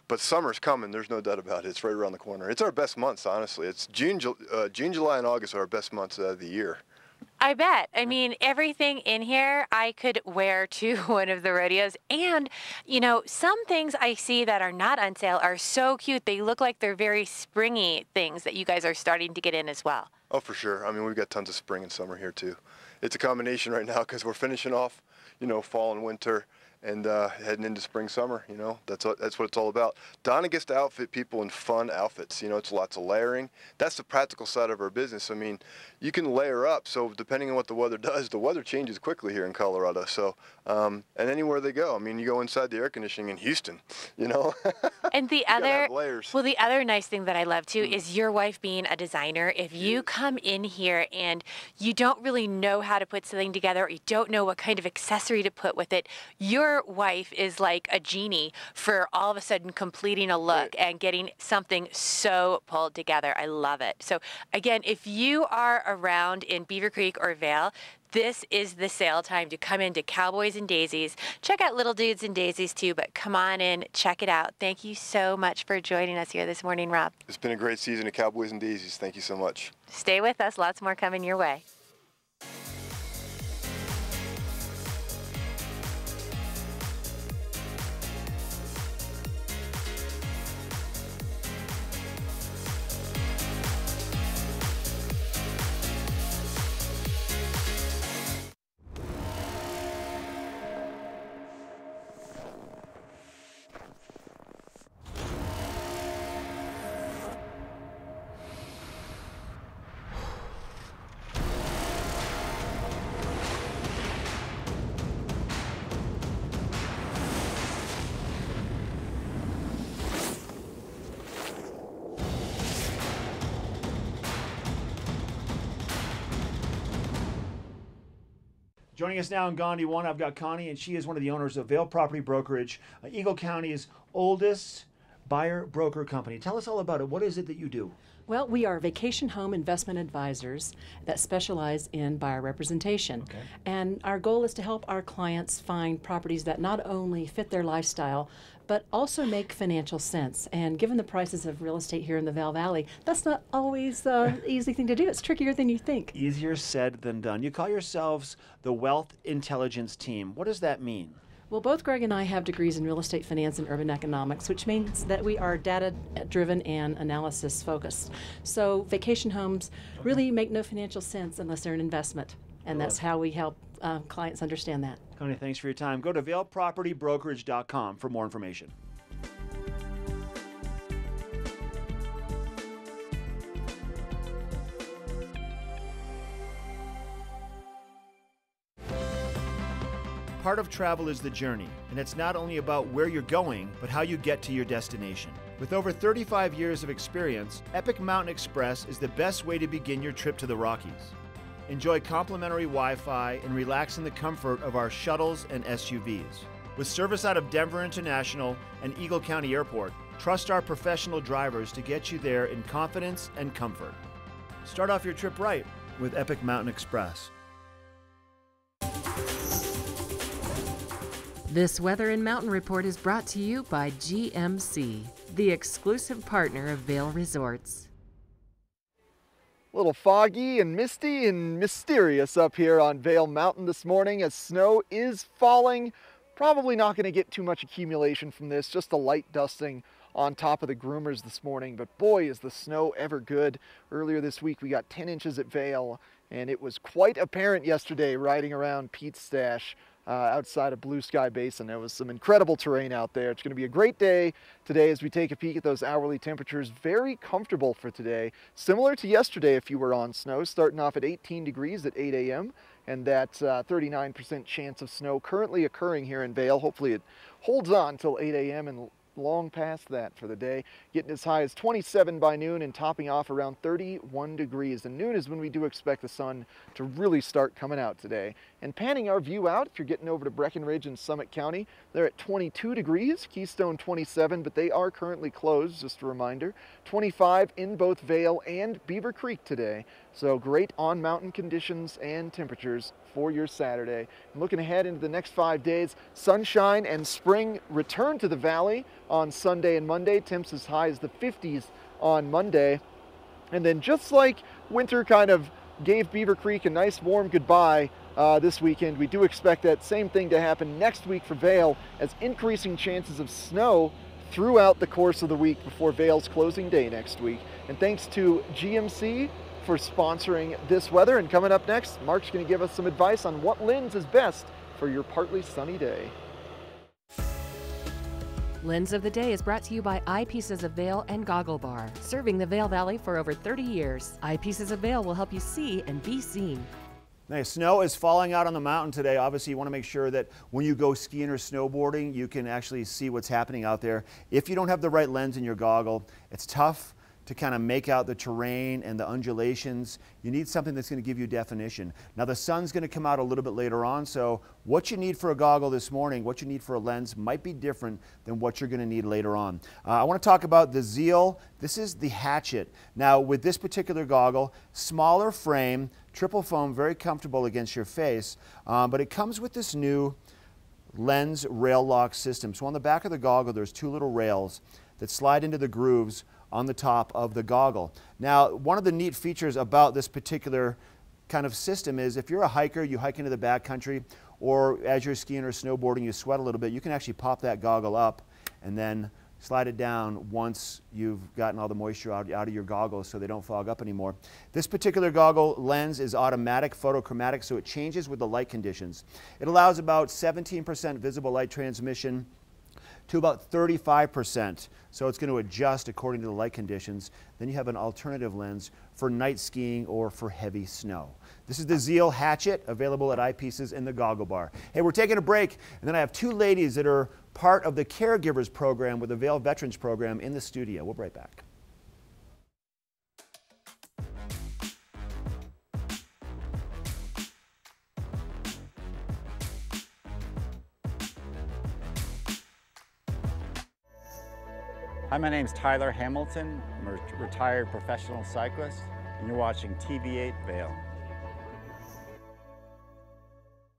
But summer's coming. There's no doubt about it. It's right around the corner. It's our best months, honestly. It's June, July, and August are our best months of the year. I bet. I mean, everything in here I could wear to one of the rodeos. And, you know, some things I see that are not on sale are so cute. They look like they're very springy things that you guys are starting to get in as well. Oh, for sure. I mean, we've got tons of spring and summer here, too. It's a combination right now because we're finishing off, you know, fall and winter and heading into spring, summer, you know. That's what it's all about. Donna gets to outfit people in fun outfits. You know, it's lots of layering. That's the practical side of our business. I mean, you can layer up. So depending on what the weather does, the weather changes quickly here in Colorado. So, and anywhere they go. I mean, you go inside the air conditioning in Houston, you know. And the the other nice thing that I love too is your wife being a designer. If you come in here and you don't really know how to put something together, or you don't know what kind of accessory to put with it, your wife is like a genie for all of a sudden completing a look and getting something so pulled together. I love it. So again, if you are around in Beaver Creek or Vail, this is the sale time to come into Cowboys and Daisies. Check out Little Dudes and Daisies too, but come on in, check it out. Thank you so much for joining us here this morning, Rob. It's been a great season of Cowboys and Daisies. Thank you so much. Stay with us. Lots more coming your way. Joining us now in Gandhi 1, I've got Connie, and she is one of the owners of Vail Property Brokerage, Eagle County's oldest buyer broker company. Tell us all about it. What is it that you do? Well, we are vacation home investment advisors that specialize in buyer representation. Okay. And our goal is to help our clients find properties that not only fit their lifestyle, but also make financial sense. And given the prices of real estate here in the Vail Valley, that's not always an easy thing to do. It's trickier than you think. Easier said than done. You call yourselves the Wealth Intelligence Team. What does that mean? Well, both Greg and I have degrees in real estate finance and urban economics, which means that we are data-driven and analysis-focused. So vacation homes really make no financial sense unless they're an investment, and that's how we help clients understand that. Connie, thanks for your time. Go to vailpropertybrokerage.com for more information. Part of travel is the journey, and it's not only about where you're going, but how you get to your destination. With over 35 years of experience, Epic Mountain Express is the best way to begin your trip to the Rockies. Enjoy complimentary Wi-Fi and relax in the comfort of our shuttles and SUVs. With service out of Denver International and Eagle County Airport, trust our professional drivers to get you there in confidence and comfort. Start off your trip right with Epic Mountain Express. This Weather and Mountain Report is brought to you by GMC, the exclusive partner of Vail Resorts. A little foggy and misty and mysterious up here on Vail Mountain this morning as snow is falling. Probably not going to get too much accumulation from this, just a light dusting on top of the groomers this morning. But boy, is the snow ever good. Earlier this week, we got 10 inches at Vail, and it was quite apparent yesterday riding around Pete's Stash outside of Blue Sky Basin. There was some incredible terrain out there. It's going to be a great day today as we take a peek at those hourly temperatures. Very comfortable for today. Similar to yesterday if you were on snow, starting off at 18 degrees at 8 a.m. and that 39% chance of snow currently occurring here in Vail. Hopefully it holds on till 8 a.m. and long past that for the day, getting as high as 27 by noon and topping off around 31 degrees. And noon is when we do expect the sun to really start coming out today. And panning our view out, if you're getting over to Breckenridge and Summit County, they're at 22 degrees, Keystone 27, but they are currently closed, just a reminder. 25 in both Vail and Beaver Creek today. So great on-mountain conditions and temperatures for your Saturday. And looking ahead into the next 5 days, sunshine and spring return to the valley on Sunday and Monday. Temps as high as the 50s on Monday. And then just like winter kind of gave Beaver Creek a nice warm goodbye this weekend, we do expect that same thing to happen next week for Vail, as increasing chances of snow throughout the course of the week before Vail's closing day next week. And thanks to GMC for sponsoring this weather. And coming up next, Mark's going to give us some advice on what lens is best for your partly sunny day. Lens of the Day is brought to you by Eyepieces of Vail and Goggle Bar, serving the Vail Valley for over 30 years. Eyepieces of Vail will help you see and be seen. Nice. Snow is falling out on the mountain today. Obviously, you want to make sure that when you go skiing or snowboarding, you can actually see what's happening out there. If you don't have the right lens in your goggle, it's tough to kind of make out the terrain and the undulations. You need something that's going to give you definition. Now the sun's going to come out a little bit later on, so what you need for a goggle this morning, what you need for a lens might be different than what you're going to need later on. I want to talk about the Zeal. This is the Hatchet. Now with this particular goggle, smaller frame, triple foam, very comfortable against your face, but it comes with this new lens rail lock system. So on the back of the goggle, there's two little rails that slide into the grooves on the top of the goggle. Now, one of the neat features about this particular kind of system is if you're a hiker, you hike into the backcountry, or as you're skiing or snowboarding, you sweat a little bit, you can actually pop that goggle up and then slide it down once you've gotten all the moisture out of your goggles so they don't fog up anymore. This particular goggle lens is automatic photochromatic, so it changes with the light conditions. It allows about 17% visible light transmission to about 35%. So it's going to adjust according to the light conditions. Then you have an alternative lens for night skiing or for heavy snow. This is the Zeal Hatchet, available at Eyepieces in the Goggle Bar. Hey, we're taking a break, and then I have two ladies that are part of the Caregivers program with the Vail Veterans program in the studio. We'll be right back. Hi, my name's Tyler Hamilton. I'm a retired professional cyclist, and you're watching TV8 Vail.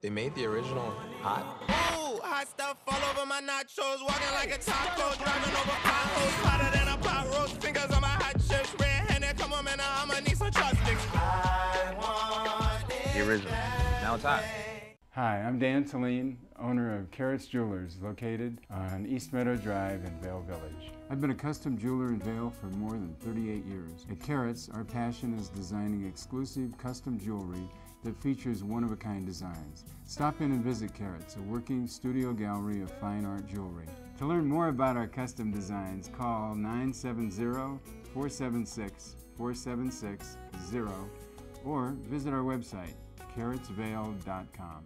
They made the original hot. Ooh, hot stuff all over my nachos, walking like a taco, driving over potholes, hotter than a pot roast, fingers on my hot chips, red-handed, come on man, I'ma need some chopsticks. I want it. The original. Now it's hot. Hi, I'm Dan Talene, owner of Carrots Jewelers, located on East Meadow Drive in Vail Village. I've been a custom jeweler in Vail for more than 38 years. At Carrots, our passion is designing exclusive custom jewelry that features one-of-a-kind designs. Stop in and visit Carrots, a working studio gallery of fine art jewelry. To learn more about our custom designs, call 970-476-4760 or visit our website, carrotsvail.com.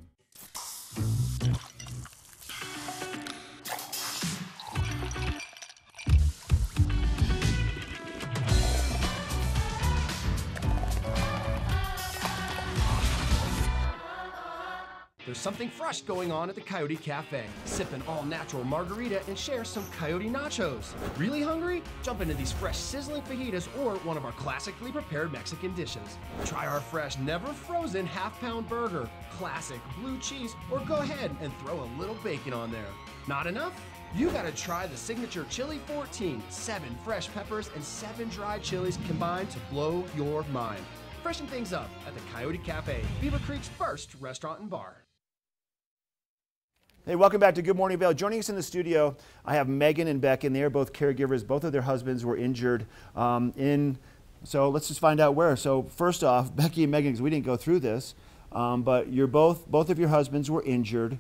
There's something fresh going on at the Coyote Cafe. Sip an all-natural margarita and share some Coyote nachos. Really hungry? Jump into these fresh sizzling fajitas or one of our classically prepared Mexican dishes. Try our fresh, never frozen half-pound burger, classic blue cheese, or go ahead and throw a little bacon on there. Not enough? You gotta try the signature Chili 14, 7 fresh peppers and 7 dried chilies combined to blow your mind. Freshen things up at the Coyote Cafe, Beaver Creek's first restaurant and bar. Hey, welcome back to Good Morning Vail. Joining us in the studio, I have Megan and Beck, and they are both caregivers. Both of their husbands were injured so let's just find out where. So first off, Becky and Megan, because we didn't go through this, but you're both of your husbands were injured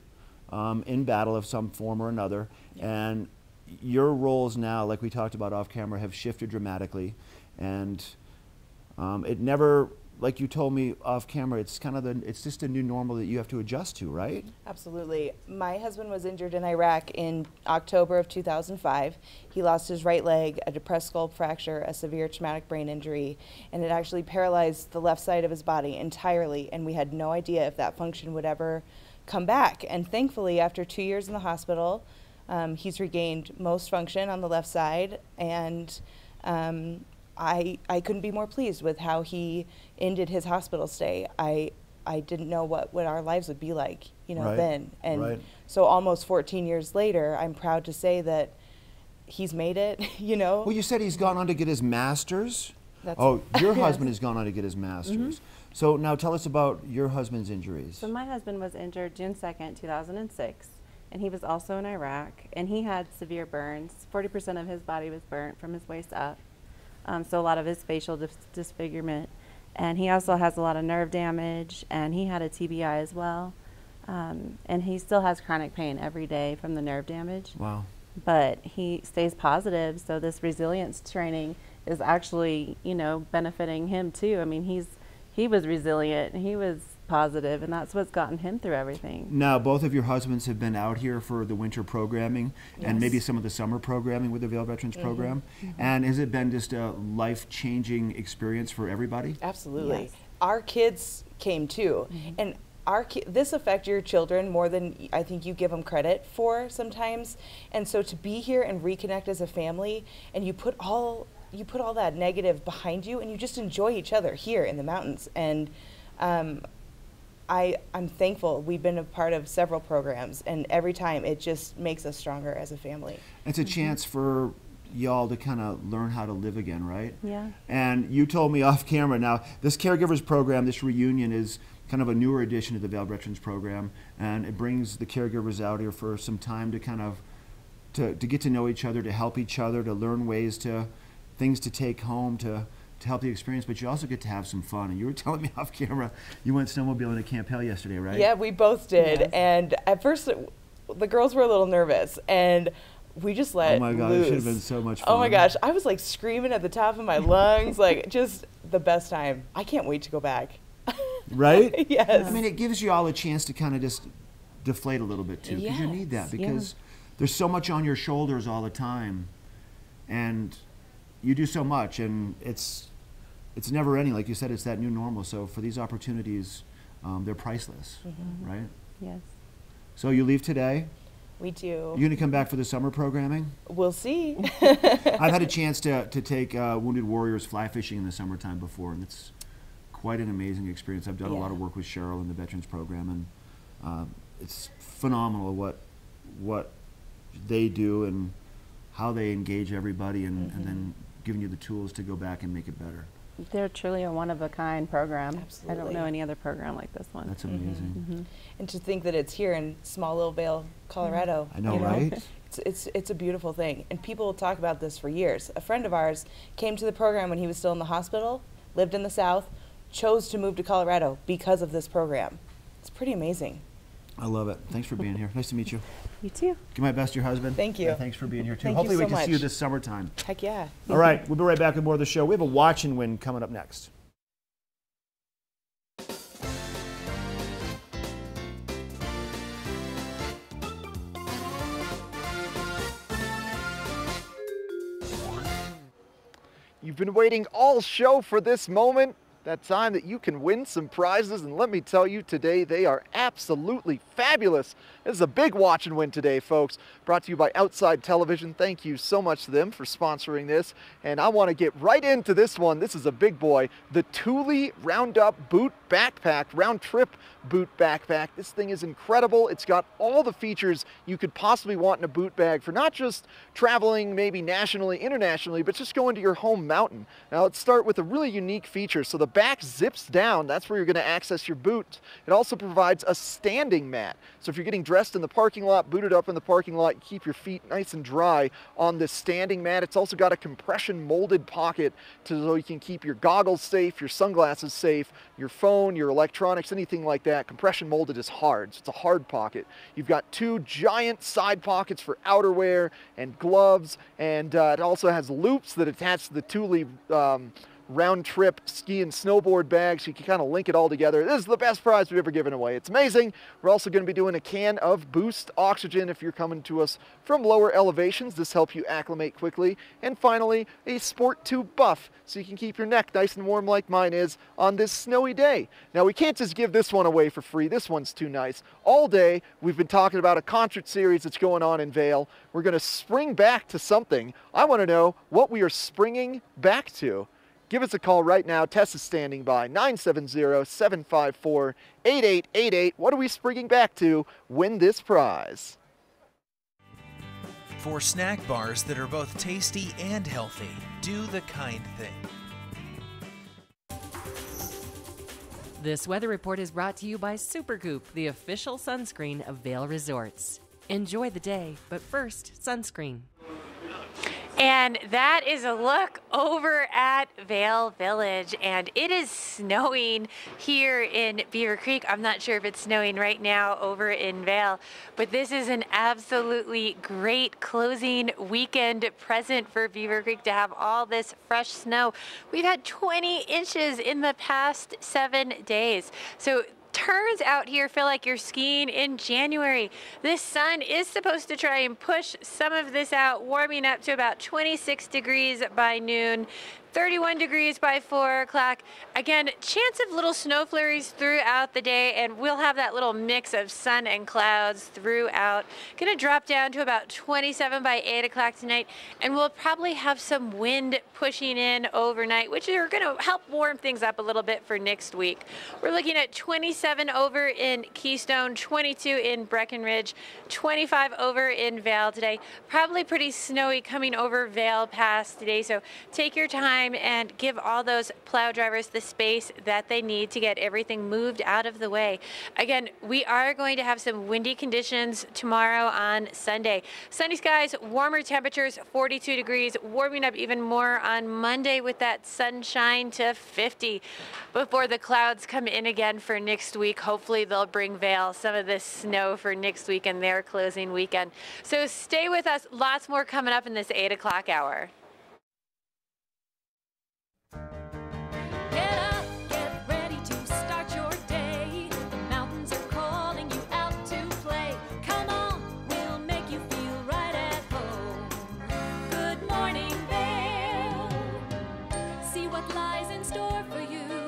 in battle of some form or another, and your roles now, like we talked about off camera, have shifted dramatically, and it never, like you told me off camera, it's kind of it's just a new normal that you have to adjust to, right? Absolutely. My husband was injured in Iraq in October of 2005. He lost his right leg, a depressed skull fracture, a severe traumatic brain injury, and it actually paralyzed the left side of his body entirely, and we had no idea if that function would ever come back. And thankfully, after 2 years in the hospital, he's regained most function on the left side, and I couldn't be more pleased with how he ended his hospital stay. I didn't know what our lives would be like, then. And so almost 14 years later, I'm proud to say that he's made it, Well, you said he's gone on to get his master's. Your husband has gone on to get his master's. Mm-hmm. So now tell us about your husband's injuries. So my husband was injured June 2nd, 2006, and he was also in Iraq, and he had severe burns. 40% of his body was burnt from his waist up. So a lot of his facial disfigurement, and he also has a lot of nerve damage, and he had a TBI as well, and he still has chronic pain every day from the nerve damage. Wow. But he stays positive, so this resilience training is actually, benefiting him too. I mean, he was resilient, and he was positive, and that's what's gotten him through everything. Now, both of your husbands have been out here for the winter programming and maybe some of the summer programming with the Vail Veterans Program. And has it been just a life-changing experience for everybody? Absolutely. Yes. Our kids came too. And this affects your children more than I think you give them credit for sometimes. And so to be here and reconnect as a family, and you put all that negative behind you, and you just enjoy each other here in the mountains. And I'm thankful. We've been a part of several programs, and every time it just makes us stronger as a family. It's a chance for y'all to kind of learn how to live again, right? Yeah. And you told me off camera, now this Caregivers Program, this reunion is kind of a newer addition to the Vail Veterans Program, and it brings the caregivers out here for some time to kind of to get to know each other, to help each other, to learn things to take home, to help the experience, but you also get to have some fun. And you were telling me off camera, you went snowmobiling at Camp Hale yesterday, right? Yeah, we both did. Yes. And at first, the girls were a little nervous, and we just let loose. Oh my God, it should have been so much fun. Oh my gosh, I was like screaming at the top of my lungs, like just the best time. I can't wait to go back. Right? Yes. I mean, it gives you all a chance to kind of just deflate a little bit too, because you need that, because there's so much on your shoulders all the time, and you do so much, and it's never ending. Like you said, it's that new normal. So for these opportunities, they're priceless, right? Yes. So you leave today? We do. You going to come back for the summer programming? We'll see. I've had a chance to take Wounded Warriors fly fishing in the summertime before, and it's quite an amazing experience. I've done a lot of work with Cheryl in the Veterans Program, and it's phenomenal what they do and how they engage everybody, and then giving you the tools to go back and make it better. They're truly a one-of-a-kind program. Absolutely. I don't know any other program like this one. That's amazing. And to think that it's here in small little Vail, Colorado. I know, right? It's a beautiful thing. And people will talk about this for years. A friend of ours came to the program when he was still in the hospital, lived in the South, chose to move to Colorado because of this program. It's pretty amazing. I love it. Thanks for being here. Nice to meet you. You too. Give my best to your husband. Thank you. Thanks for being here too. Thank Hopefully you so we can see you much. this summertime. Heck yeah. All right, we'll be right back with more of the show. We have a watch and win coming up next. You've been waiting all show for this moment, that time that you can win some prizes, and let me tell you, today they are absolutely fabulous. This is a big watch and win today, folks. Brought to you by Outside Television. Thank you so much to them for sponsoring this. And I want to get right into this one. This is a big boy. The Thule Roundup Boot Backpack, round trip boot backpack. This thing is incredible. It's got all the features you could possibly want in a boot bag for not just traveling maybe nationally, internationally, but just going to your home mountain. Now let's start with a really unique feature. So the back zips down. That's where you're going to access your boot. It also provides a standing mat. So if you're getting dressed in the parking lot, booted up in the parking lot, you keep your feet nice and dry on this standing mat. It's also got a compression molded pocket so you can keep your goggles safe, your sunglasses safe, your phone, your electronics, anything like that. Compression molded is hard, so it's a hard pocket. You've got two giant side pockets for outerwear and gloves, and it also has loops that attach to the Thule round trip ski and snowboard bag, so you can kind of link it all together. This is the best prize we've ever given away. It's amazing. We're also going to be doing a can of Boost Oxygen if you're coming to us from lower elevations. This helps you acclimate quickly. And finally, a Sport Tube Buff, so you can keep your neck nice and warm like mine is on this snowy day. Now, we can't just give this one away for free. This one's too nice. All day, we've been talking about a concert series that's going on in Vail. We're going to spring back to something. I want to know what we are springing back to. Give us a call right now. Tess is standing by. 970-754-8888. What are we springing back to? Win this prize. For snack bars that are both tasty and healthy, do the kind thing. This weather report is brought to you by Supergoop, the official sunscreen of Vail Resorts. Enjoy the day, but first, sunscreen. And that is a look over at Vail Village, and it is snowing here in Beaver Creek. I'm not sure if it's snowing right now over in Vail, but this is an absolutely great closing weekend present for Beaver Creek to have all this fresh snow. We've had 20 inches in the past 7 days. So turns out here feel like you're skiing in January. This sun is supposed to try and push some of this out, warming up to about 26 degrees by noon. 31 degrees by 4 o'clock. Again, chance of little snow flurries throughout the day, and we'll have that little mix of sun and clouds throughout. Gonna drop down to about 27 by 8 o'clock tonight, and we'll probably have some wind pushing in overnight, which are gonna help warm things up a little bit for next week. We're looking at 27 over in Keystone, 22 in Breckenridge, 25 over in Vail today. Probably pretty snowy coming over Vail Pass today, so take your time and give all those plow drivers the space that they need to get everything moved out of the way. Again, we are going to have some windy conditions tomorrow on Sunday. Sunny skies, warmer temperatures, 42 degrees, warming up even more on Monday with that sunshine to 50 before the clouds come in again for next week. Hopefully they'll bring Vail some of this snow for next week and their closing weekend. So stay with us. Lots more coming up in this 8 o'clock hour. Get up, get ready to start your day. The mountains are calling you out to play. Come on, we'll make you feel right at home. Good morning, Vail. See what lies in store for you.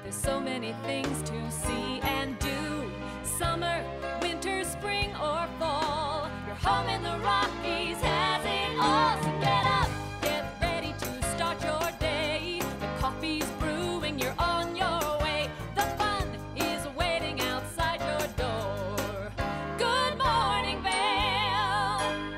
There's so many things to see and do. Summer, winter, spring, or fall. home in the Rockies has it all. So get up, get ready to start your day. The coffee's brewing, you're on your way. The fun is waiting outside your door. Good morning, Vale.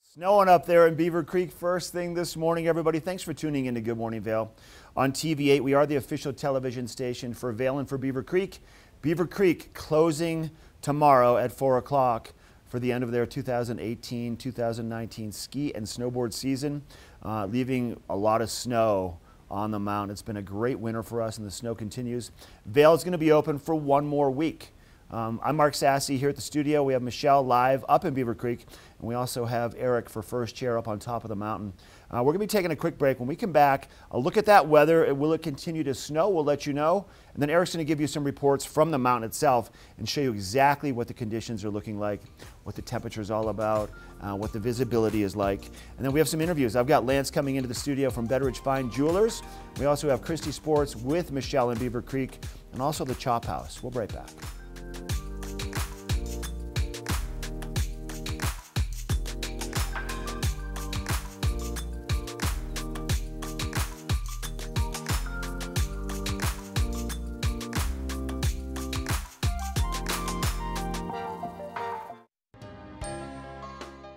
Snowing up there in Beaver Creek first thing this morning, everybody. Thanks for tuning in to Good Morning Vale on TV8. We are the official television station for Vale and for Beaver Creek. Beaver Creek closing tomorrow at 4 o'clock for the end of their 2018-2019 ski and snowboard season, leaving a lot of snow on the mountain. It's been a great winter for us and the snow continues. Vale is going to be open for one more week. I'm Mark Sassy here at the studio. We have Michelle live up in Beaver Creek, and we also have Eric for First Chair up on top of the mountain. We're going to be taking a quick break. When we come back, I'll look at that weather. Will it continue to snow? We'll let you know. And then Eric's going to give you some reports from the mountain itself and show you exactly what the conditions are looking like, what the temperature is all about, what the visibility is like. And then we have some interviews. I've got Lance coming into the studio from Betteridge Fine Jewelers. We also have Christie Sports with Michelle in Beaver Creek, and also the Chop House. We'll be right back.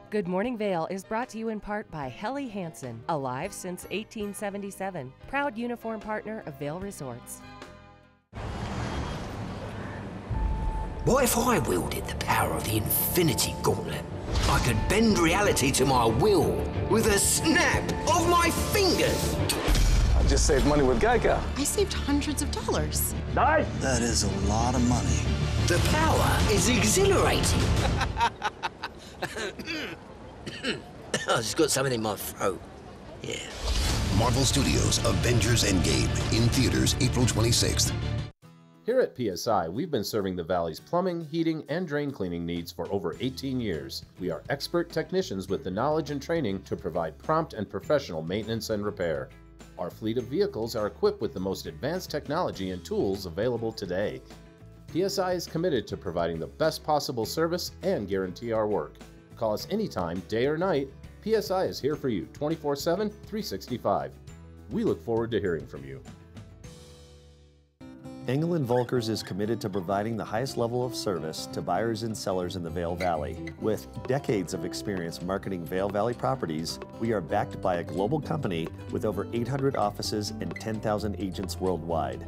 Good Morning Vale is brought to you in part by Helly Hansen, alive since 1877, proud uniform partner of Vale Resorts. What if I wielded the power of the Infinity Gauntlet? I could bend reality to my will with a snap of my fingers. I just saved money with Geico. I saved hundreds of dollars. Nice. That is a lot of money. The power is exhilarating. I just got something in my throat. Yeah. Marvel Studios' Avengers Endgame in theaters April 26th. Here at PSI, we've been serving the Valley's plumbing, heating, and drain cleaning needs for over 18 years. We are expert technicians with the knowledge and training to provide prompt and professional maintenance and repair. Our fleet of vehicles are equipped with the most advanced technology and tools available today. PSI is committed to providing the best possible service and guarantee our work. Call us anytime, day or night. PSI is here for you 24/7, 365. We look forward to hearing from you. Engel & Volkers is committed to providing the highest level of service to buyers and sellers in the Vail Valley. With decades of experience marketing Vail Valley properties, we are backed by a global company with over 800 offices and 10,000 agents worldwide.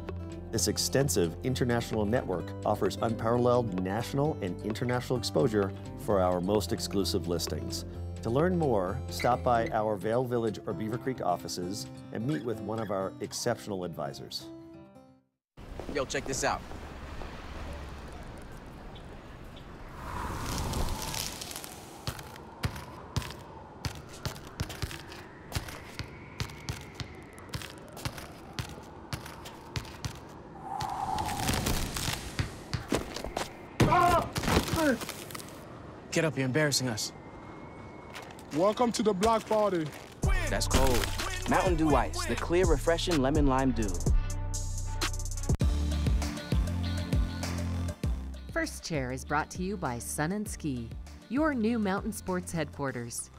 This extensive international network offers unparalleled national and international exposure for our most exclusive listings. To learn more, stop by our Vail Village or Beaver Creek offices and meet with one of our exceptional advisors. Yo, check this out. Get up, you're embarrassing us. Welcome to the block party. That's cold. Mountain Dew Ice, the clear, refreshing lemon lime dew. First Chair is brought to you by Sun and Ski, your new mountain sports headquarters.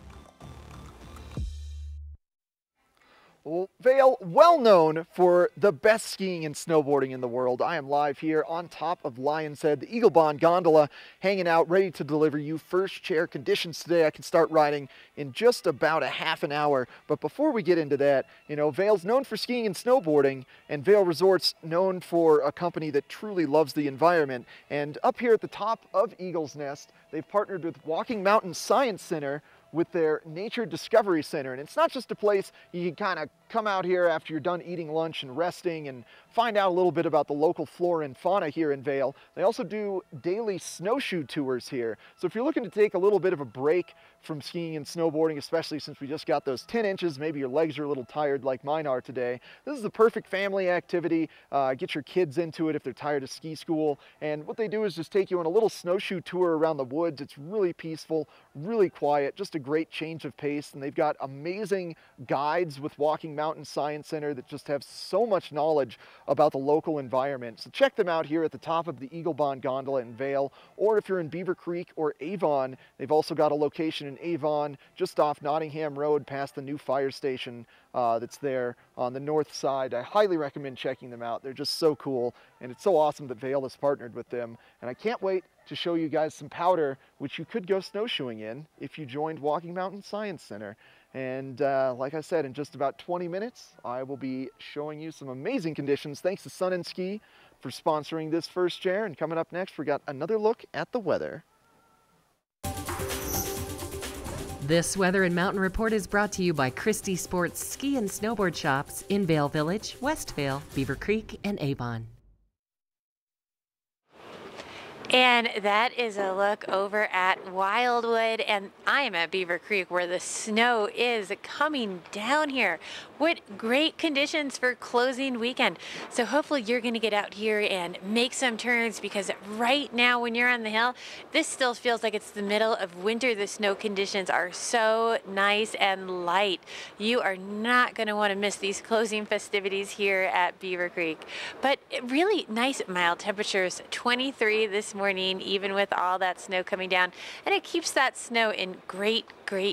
Vail, well known for the best skiing and snowboarding in the world. I am live here on top of Lion's Head, the Eagle Bond Gondola, hanging out, ready to deliver you First Chair conditions today. I can start riding in just about a half an hour. But before we get into that, you know, Vail's known for skiing and snowboarding, and Vail Resorts known for a company that truly loves the environment. And up here at the top of Eagle's Nest, they've partnered with Walking Mountain Science Center with their Nature Discovery Center. And it's not just a place you can kind of come out here after you're done eating lunch and resting and find out a little bit about the local flora and fauna here in Vail. They also do daily snowshoe tours here. So if you're looking to take a little bit of a break from skiing and snowboarding, especially since we just got those 10 inches, maybe your legs are a little tired like mine are today, this is the perfect family activity. Get your kids into it if they're tired of ski school. And what they do is just take you on a little snowshoe tour around the woods. It's really peaceful, really quiet, just a great change of pace. And they've got amazing guides with Walking Mountain Science Center that just have so much knowledge about the local environment. So check them out here at the top of the Eagle Bond Gondola in Vail, or if you're in Beaver Creek or Avon, they've also got a location in Avon just off Nottingham Road past the new fire station that's there on the north side. I highly recommend checking them out. They're just so cool, and it's so awesome that Vail has partnered with them. And I can't wait to show you guys some powder, which you could go snowshoeing in if you joined Walking Mountain Science Center. And like I said, in just about 20 minutes, I will be showing you some amazing conditions. Thanks to Sun and Ski for sponsoring this first chair. And coming up next, we got another look at the weather. This Weather and Mountain Report is brought to you by Christie Sports Ski and Snowboard Shops in Vail Village, West Vail, Beaver Creek, and Avon. And that is a look over at Wildwood, and I am at Beaver Creek where the snow is coming down here. What great conditions for closing weekend. So hopefully you're going to get out here and make some turns, because right now when you're on the hill, this still feels like it's the middle of winter. The snow conditions are so nice and light. You are not going to want to miss these closing festivities here at Beaver Creek. But really nice mild temperatures, 23 this morning, even with all that snow coming down, and it keeps that snow in great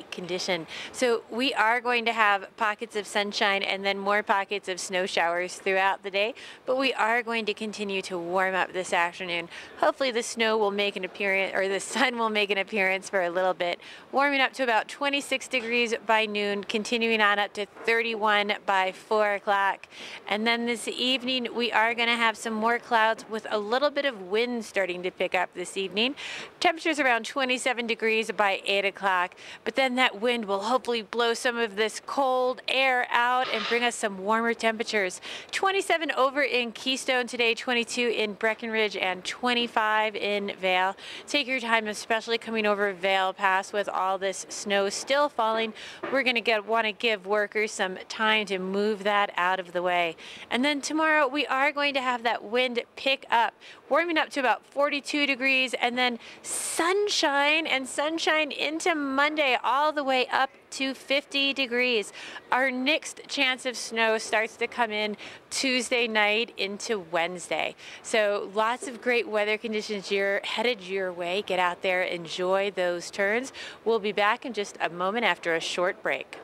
condition. So we are going to have pockets of sunshine and then more pockets of snow showers throughout the day, but we are going to continue to warm up this afternoon. Hopefully the snow will make an appearance, or the sun will make an appearance for a little bit, warming up to about 26 degrees by noon, continuing on up to 31 by 4 o'clock. And then this evening we are going to have some more clouds with a little bit of wind starting to pick up this evening. Temperatures around 27 degrees by 8 o'clock. But then that wind will hopefully blow some of this cold air out and bring us some warmer temperatures. 27 over in Keystone today, 22 in Breckenridge, and 25 in Vail. Take your time, especially coming over Vail Pass with all this snow still falling. We're going to want to give workers some time to move that out of the way. And then tomorrow we are going to have that wind pick up, warming up to about 42 degrees, and then sunshine into Monday, all the way up to 50 degrees. Our next chance of snow starts to come in Tuesday night into Wednesday. So lots of great weather conditions headed your way. Get out there, enjoy those turns. We'll be back in just a moment after a short break.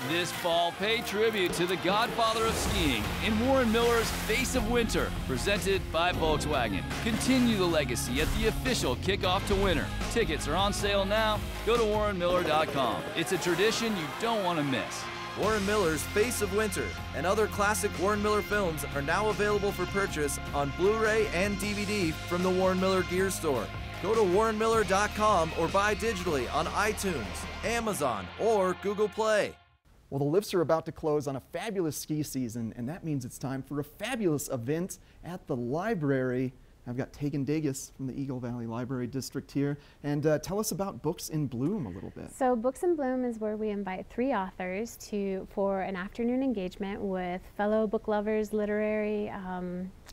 This fall, pay tribute to the godfather of skiing in Warren Miller's Face of Winter, presented by Volkswagen. Continue the legacy at the official kickoff to winter. Tickets are on sale now. Go to warrenmiller.com. It's a tradition you don't want to miss. Warren Miller's Face of Winter and other classic Warren Miller films are now available for purchase on Blu-ray and DVD from the Warren Miller Gear Store. Go to warrenmiller.com or buy digitally on iTunes, Amazon, or Google Play. Well, the lifts are about to close on a fabulous ski season, and that means it's time for a fabulous event at the library. I've got Tegan Dagus from the Eagle Valley Library District here, and tell us about Books in Bloom a little bit. So Books in Bloom is where we invite 3 authors for an afternoon engagement with fellow book lovers, literary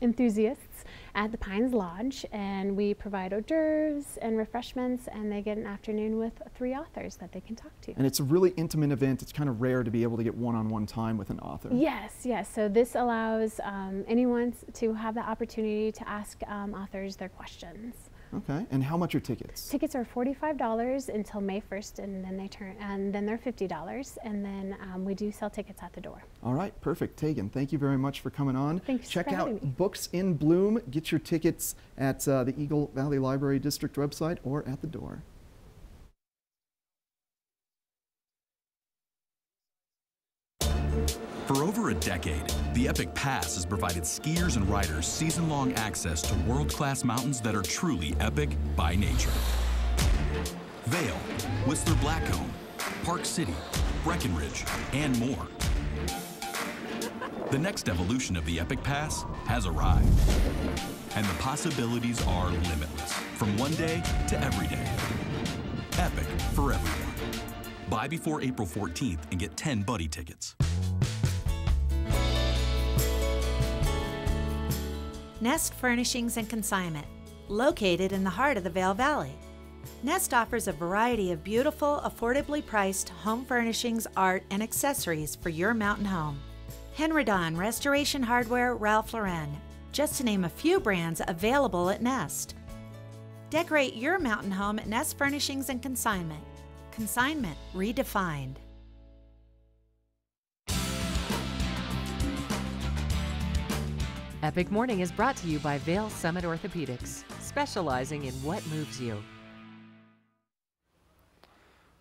enthusiasts at the Pines Lodge, and we provide hors d'oeuvres and refreshments, and they get an afternoon with 3 authors that they can talk to. And it's a really intimate event. It's kind of rare to be able to get one-on-one time with an author. Yes. So this allows anyone to have the opportunity to ask authors their questions. Okay, and how much are tickets? Tickets are $45 until May 1st, and then they're $50, and then we do sell tickets at the door. All right, perfect. Tegan, thank you very much for coming on. Thanks. Check out Books in Bloom. Get your tickets at the Eagle Valley Library District website or at the door. For over a decade, the Epic Pass has provided skiers and riders season-long access to world-class mountains that are truly epic by nature. Vail, Whistler Blackcomb, Park City, Breckenridge, and more. The next evolution of the Epic Pass has arrived, and the possibilities are limitless, from one day to every day. Epic for everyone. Buy before April 14th and get 10 buddy tickets. Nest Furnishings and Consignment, located in the heart of the Vail Valley. Nest offers a variety of beautiful, affordably priced home furnishings, art, and accessories for your mountain home. Henredon, Restoration Hardware, Ralph Lauren, just to name a few brands available at Nest. Decorate your mountain home at Nest Furnishings and Consignment. Consignment redefined. Epic Morning is brought to you by Vail Summit Orthopedics, specializing in what moves you.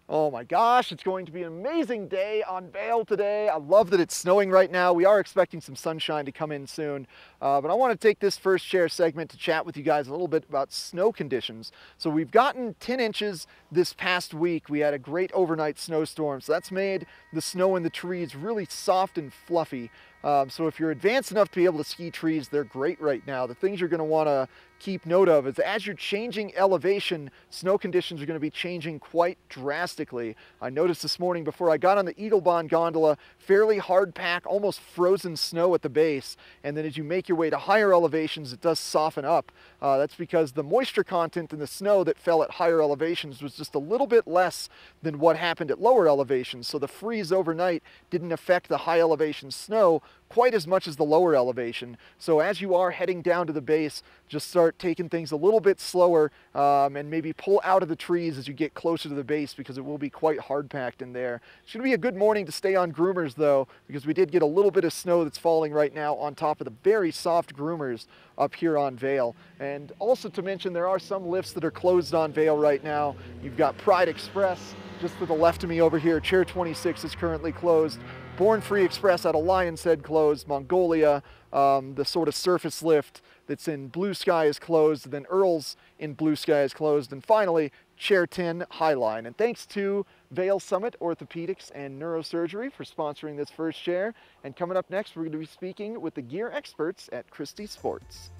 Oh my gosh, it's going to be an amazing day on Vail today. I love that it's snowing right now. We are expecting some sunshine to come in soon. But I want to take this first share segment to chat with you guys a little bit about snow conditions. So we've gotten 10 inches this past week. We had a great overnight snowstorm. So that's made the snow in the trees really soft and fluffy. So if you're advanced enough to be able to ski trees, they're great right now. The things you're going to want to keep note of is as you're changing elevation, snow conditions are going to be changing quite drastically. I noticed this morning before I got on the Eaglebahn gondola, fairly hard pack, almost frozen snow at the base. And then as you make your way to higher elevations, it does soften up. That's because the moisture content in the snow that fell at higher elevations was just a little bit less than what happened at lower elevations. So the freeze overnight didn't affect the high elevation snow quite as much as the lower elevation. So as you are heading down to the base, just start taking things a little bit slower and maybe pull out of the trees as you get closer to the base, because it will be quite hard packed in there. It's going to be a good morning to stay on groomers though, because we did get a little bit of snow that's falling right now on top of the very soft groomers up here on Vail. And also to mention, there are some lifts that are closed on Vail right now. You've got Pride Express just to the left of me over here. Chair 26 is currently closed. Born Free Express out of Lion's Head closed. Mongolia, the sort of surface lift that's in Blue Sky is closed. Then Earl's in Blue Sky is closed. And finally, Chair 10 Highline. And thanks to Vail Summit Orthopedics and Neurosurgery for sponsoring this first share. And coming up next, we're going to be speaking with the gear experts at Christie Sports.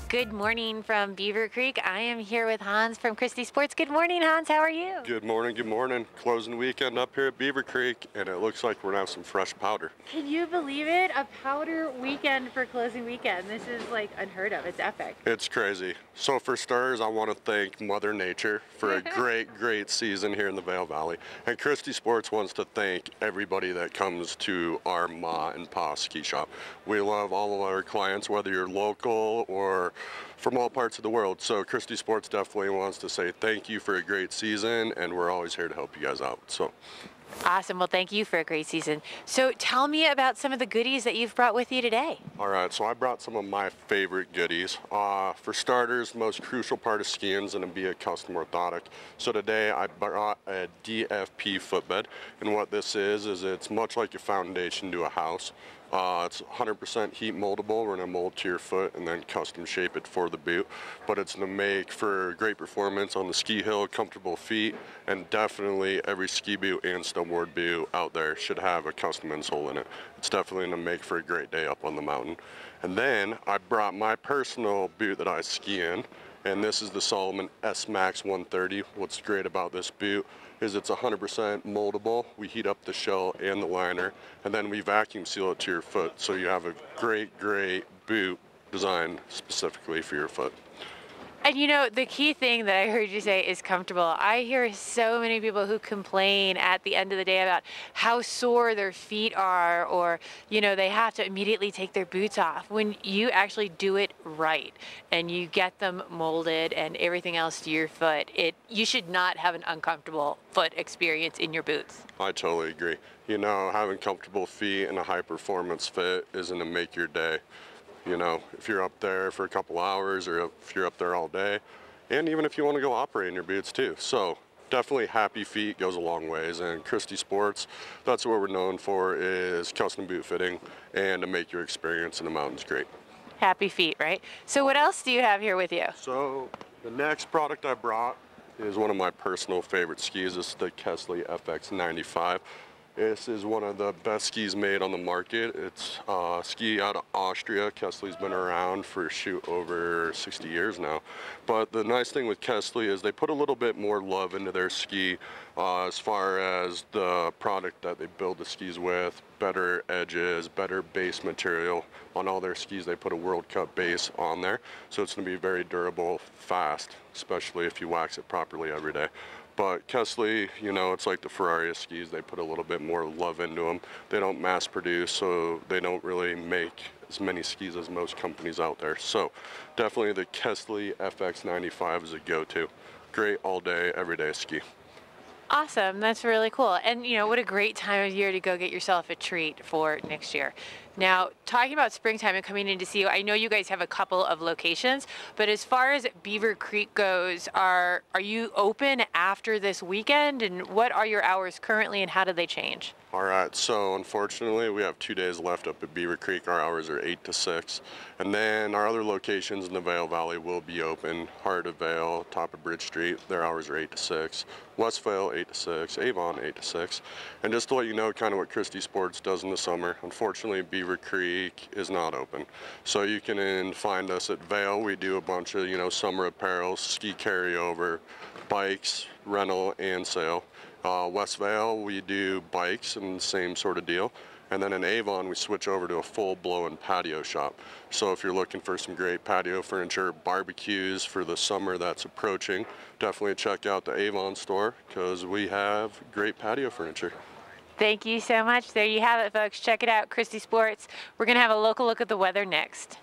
Good morning from Beaver Creek. I am here with Hans from Christie Sports. Good morning, Hans. How are you? Good morning, good morning. Closing weekend up here at Beaver Creek, and it looks like we're gonna have some fresh powder. Can you believe it? A powder weekend for closing weekend. This is like unheard of. It's epic. It's crazy. So for starters, I want to thank Mother Nature for a great season here in the Vail Valley. And Christie Sports wants to thank everybody that comes to our Ma and Pa ski shop. We love all of our clients, whether you're local or from all parts of the world. So Christie Sports definitely wants to say thank you for a great season, and we're always here to help you guys out. So awesome. Well, thank you for a great season. So tell me about some of the goodies that you've brought with you today. All right, so I brought some of my favorite goodies. For starters, the most crucial part of skiing is going to be a custom orthotic. So today I brought a DFP footbed, and what this is it's much like your foundation to a house. It's 100% heat moldable. We're going to mold to your foot and then custom shape it for the boot. But it's going to make for great performance on the ski hill, comfortable feet, and definitely every ski boot and snowboard boot out there should have a custom insole in it. It's definitely going to make for a great day up on the mountain. And then I brought my personal boot that I ski in, and this is the Salomon S-Max 130. What's great about this boot is it's 100% moldable. We heat up the shell and the liner, and then we vacuum seal it to your foot, so you have a great boot designed specifically for your foot. And you know, the key thing that I heard you say is comfortable. I hear so many people who complain at the end of the day about how sore their feet are, or, you know, they have to immediately take their boots off. When you actually do it right and you get them molded and everything else to your foot, you should not have an uncomfortable foot experience in your boots. I totally agree. You know, having comfortable feet and a high performance fit is going to make your day. You know, if you're up there for a couple hours, or if you're up there all day, and even if you want to go operate in your boots too. So definitely happy feet goes a long ways, and Christie Sports, that's what we're known for, is custom boot fitting and to make your experience in the mountains great. Happy feet, right? So what else do you have here with you? So the next product I brought is one of my personal favorite skis. This is the Kesley FX95. This is one of the best skis made on the market. It's a ski out of Austria. Kessle's been around for over 60 years now. But the nice thing with Kessle is they put a little bit more love into their ski as far as the product that they build the skis with. Better edges, better base material. On all their skis they put a World Cup base on there. So it's going to be very durable, fast, especially if you wax it properly every day. But Kessle, you know, it's like the Ferrari of skis. They put a little bit more love into them. They don't mass produce, so they don't really make as many skis as most companies out there. So definitely the Kessle FX95 is a go-to. Great all day, everyday ski. Awesome. That's really cool. And, you know, what a great time of year to go get yourself a treat for next year. Now, talking about springtime and coming in to see you, I know you guys have a couple of locations, but as far as Beaver Creek goes, are you open after this weekend? And what are your hours currently and how do they change? All right, so unfortunately we have 2 days left up at Beaver Creek. Our hours are 8 to 6. And then our other locations in the Vail Valley will be open. Heart of Vail, top of Bridge Street, their hours are 8 to 6. West Vail, 8 to 6. Avon, 8 to 6. And just to let you know kind of what Christie Sports does in the summer, unfortunately Beaver Creek is not open. So you can find us at Vail. We do a bunch of, you know, summer apparel, ski carryover, bikes, rental, and sale. West Vail, we do bikes and the same sort of deal. And then in Avon, we switch over to a full-blown patio shop. So if you're looking for some great patio furniture, barbecues for the summer that's approaching, definitely check out the Avon store because we have great patio furniture. Thank you so much. There you have it, folks. Check it out, Christie Sports. We're going to have a local look at the weather next.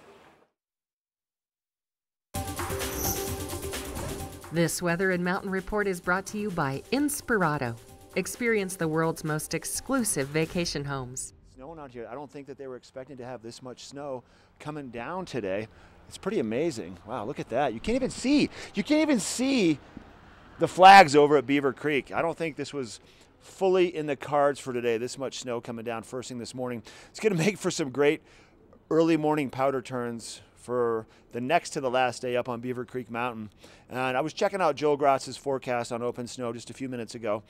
This Weather and Mountain Report is brought to you by Inspirato. Experience the world's most exclusive vacation homes. Snowing out here. I don't think that they were expecting to have this much snow coming down today. It's pretty amazing. Wow, look at that. You can't even see the flags over at Beaver Creek. I don't think this was fully in the cards for today, this much snow coming down first thing this morning. It's going to make for some great early morning powder turns for the next to the last day up on Beaver Creek Mountain. And I was checking out Joe Gross's forecast on open snow just a few minutes ago.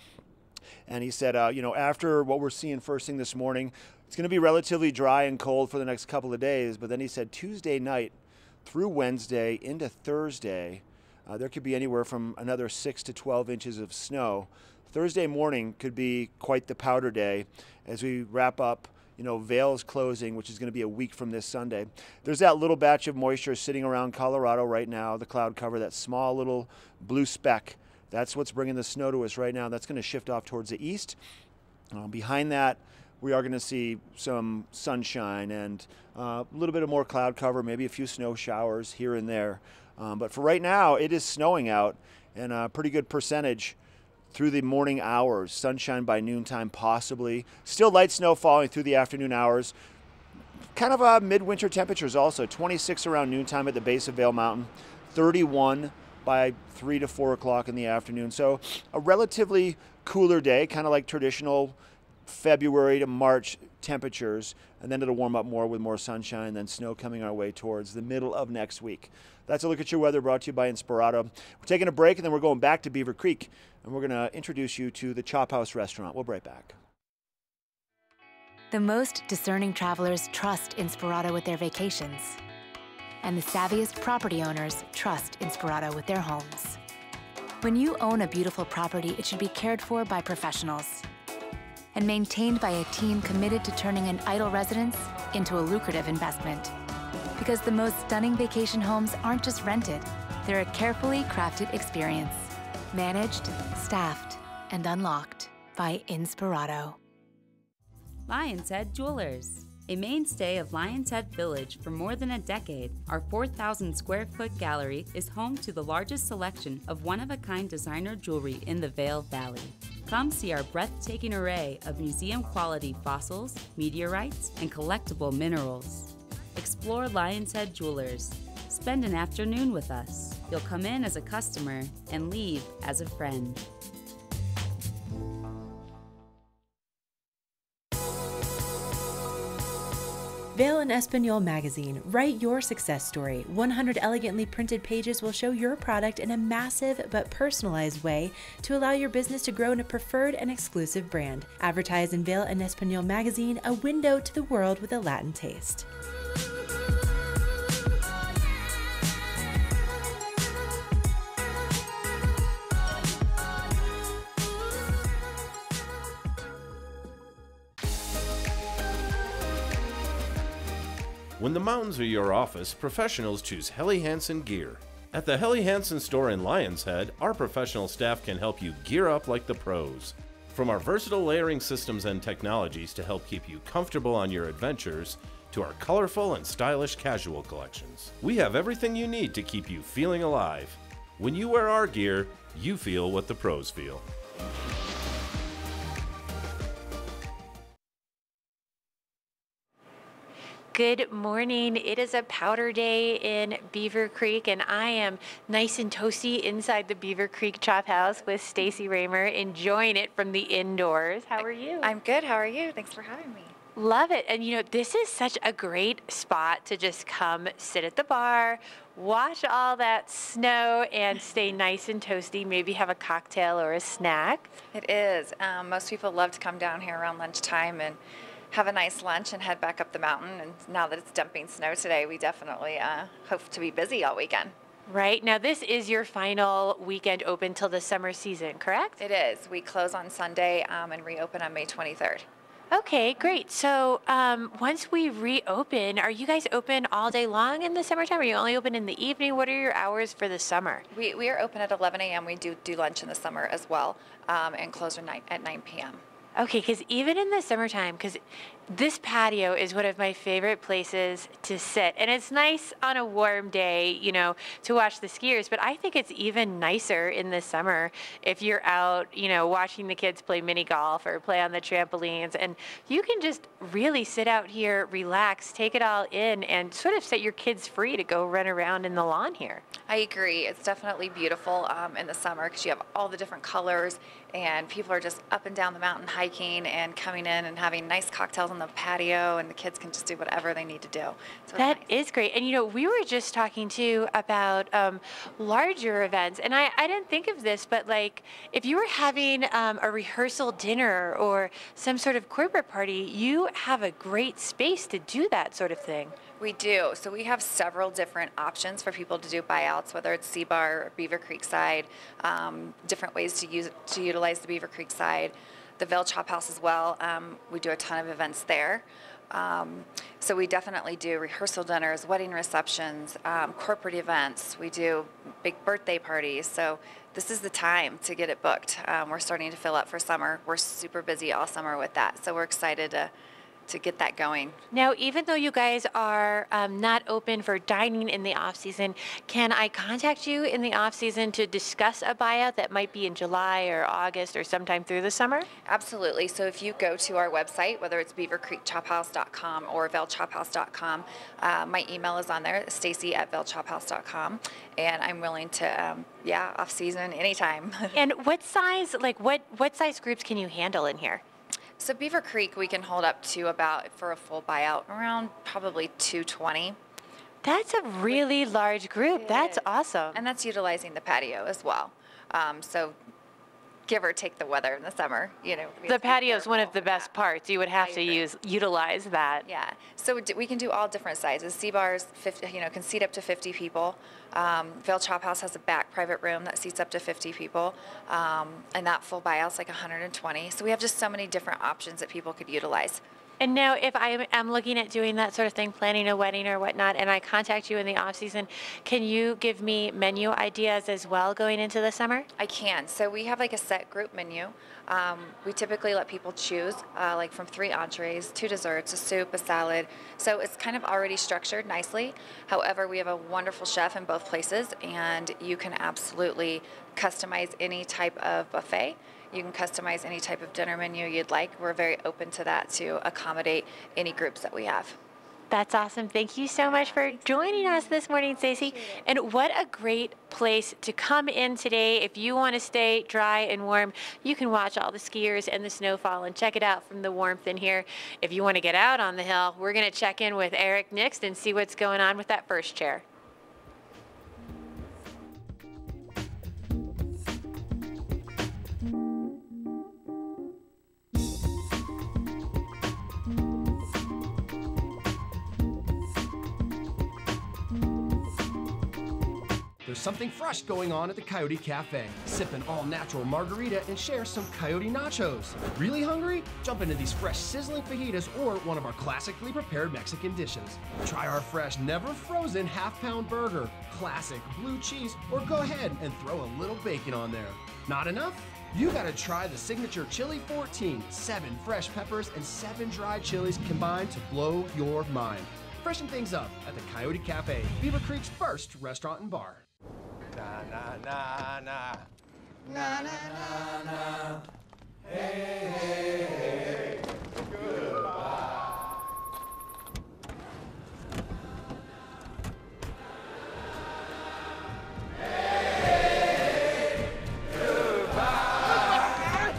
And he said, you know, after what we're seeing first thing this morning, it's going to be relatively dry and cold for the next couple of days. But then he said Tuesday night through Wednesday into Thursday, there could be anywhere from another 6 to 12 inches of snow. Thursday morning could be quite the powder day as we wrap up, you know, Vail's closing, which is going to be a week from this Sunday. There's that little batch of moisture sitting around Colorado right now, the cloud cover, that small little blue speck. That's what's bringing the snow to us right now. That's going to shift off towards the east. Behind that, we are going to see some sunshine and a little bit of more cloud cover, maybe a few snow showers here and there. But for right now, it is snowing out, and a pretty good percentage through the morning hours. Sunshine by noontime possibly. Still light snow falling through the afternoon hours. Kind of midwinter temperatures also. 26 around noontime at the base of Vail Mountain. 31 by 3 to 4 o'clock in the afternoon. So a relatively cooler day, kind of like traditional February to March temperatures. And then it'll warm up more with more sunshine, then snow coming our way towards the middle of next week. That's a look at your weather brought to you by Inspirato. We're taking a break and then we're going back to Beaver Creek and we're going to introduce you to the Chop House restaurant. We'll be right back. The most discerning travelers trust Inspirato with their vacations. And the savviest property owners trust Inspirato with their homes. When you own a beautiful property, it should be cared for by professionals and maintained by a team committed to turning an idle residence into a lucrative investment. Because the most stunning vacation homes aren't just rented, they're a carefully crafted experience. Managed, staffed, and unlocked by Inspirato. Lion's Head Jewelers. A mainstay of Lion's Head Village for more than a decade, our 4,000 square foot gallery is home to the largest selection of one-of-a-kind designer jewelry in the Vail Valley. Come see our breathtaking array of museum-quality fossils, meteorites, and collectible minerals. Explore Lion's Head Jewelers. Spend an afternoon with us. You'll come in as a customer and leave as a friend. Veil and Espanol magazine. Write your success story. 100 elegantly printed pages will show your product in a massive but personalized way to allow your business to grow in a preferred and exclusive brand. Advertise in Veil and Espanol magazine, a window to the world with a Latin taste. When the mountains are your office, professionals choose Helly Hansen gear. At the Helly Hansen store in Lion's Head, our professional staff can help you gear up like the pros. From our versatile layering systems and technologies to help keep you comfortable on your adventures, to our colorful and stylish casual collections, we have everything you need to keep you feeling alive. When you wear our gear, you feel what the pros feel. Good morning. It is a powder day in Beaver Creek, and I am nice and toasty inside the Beaver Creek Chop House with Stacy Raymer, enjoying it from the indoors. How are you? I'm good. How are you? Thanks for having me. Love it. And you know, this is such a great spot to just come sit at the bar, watch all that snow, and stay nice and toasty, maybe have a cocktail or a snack. It is. Most people love to come down here around lunchtime and have a nice lunch and head back up the mountain. And now that it's dumping snow today, we definitely hope to be busy all weekend. Right. Now, this is your final weekend open till the summer season, correct? It is. We close on Sunday and reopen on May 23rd. Okay, great. So once we reopen, are you guys open all day long in the summertime? Are you only open in the evening? What are your hours for the summer? We are open at 11 a.m. We do lunch in the summer as well, and close at 9 p.m. Okay, because even in the summertime, because this patio is one of my favorite places to sit. And it's nice on a warm day, you know, to watch the skiers. But I think it's even nicer in the summer if you're out, you know, watching the kids play mini golf or play on the trampolines. And you can just really sit out here, relax, take it all in, and sort of set your kids free to go run around in the lawn here. I agree. It's definitely beautiful in the summer because you have all the different colors, and people are just up and down the mountain hiking and coming in and having nice cocktails on the patio, and the kids can just do whatever they need to do. So that is great. And you know, we were just talking too about larger events, and I didn't think of this, but like if you were having a rehearsal dinner or some sort of corporate party, you have a great space to do that sort of thing. We do. So we have several different options for people to do buyouts, whether it's C-Bar or Beaver Creek side, different ways to utilize the Beaver Creek side. The Vail Chop House as well. We do a ton of events there. So we definitely do rehearsal dinners, wedding receptions, corporate events. We do big birthday parties. So this is the time to get it booked. We're starting to fill up for summer. We're super busy all summer with that. So we're excited to get that going. Now, even though you guys are not open for dining in the off season, can I contact you in the off season to discuss a buyout that might be in July or August or sometime through the summer? Absolutely. So if you go to our website, whether it's beavercreekchophouse.com or vailchophouse.com, my email is on there, stacy@vailchophouse.com, and I'm willing to, off season anytime. And what size, what size groups can you handle in here? So Beaver Creek, we can hold up to about, for a full buyout, around probably 220. That's a really large group. That's awesome. And that's utilizing the patio as well. So give or take the weather in the summer, you know. The patio is one of the best parts. You would have to utilize that. Yeah. So we can do all different sizes. C-Bars, 50, can seat up to 50 people. Vail Chop House has a back private room that seats up to 50 people. And that full buyout's like 120. So we have just so many different options that people could utilize. And now if I am looking at doing that sort of thing, planning a wedding or whatnot, and I contact you in the off season, can you give me menu ideas as well going into the summer? I can. So we have like a set group menu. We typically let people choose like from 3 entrees, 2 desserts, a soup, a salad. So it's kind of already structured nicely. However, we have a wonderful chef in both places, and you can absolutely customize any type of buffet. You can customize any type of dinner menu you'd like. We're very open to that to accommodate any groups that we have. That's awesome. Thank you so much for joining us this morning, Stacey. And what a great place to come in today. If you want to stay dry and warm, you can watch all the skiers and the snowfall and check it out from the warmth in here. If you want to get out on the hill, we're going to check in with Eric next and see what's going on with that first chair. There's something fresh going on at the Coyote Cafe. Sip an all-natural margarita and share some Coyote nachos. Really hungry? Jump into these fresh sizzling fajitas or one of our classically prepared Mexican dishes. Try our fresh, never frozen half-pound burger, classic blue cheese, or go ahead and throw a little bacon on there. Not enough? You gotta try the signature Chili 14, 7 fresh peppers and 7 dry chilies combined to blow your mind. Freshen things up at the Coyote Cafe, Beaver Creek's first restaurant and bar. Na na na na na na na na. Hey hey hey. Goodbye. Hey, goodbye.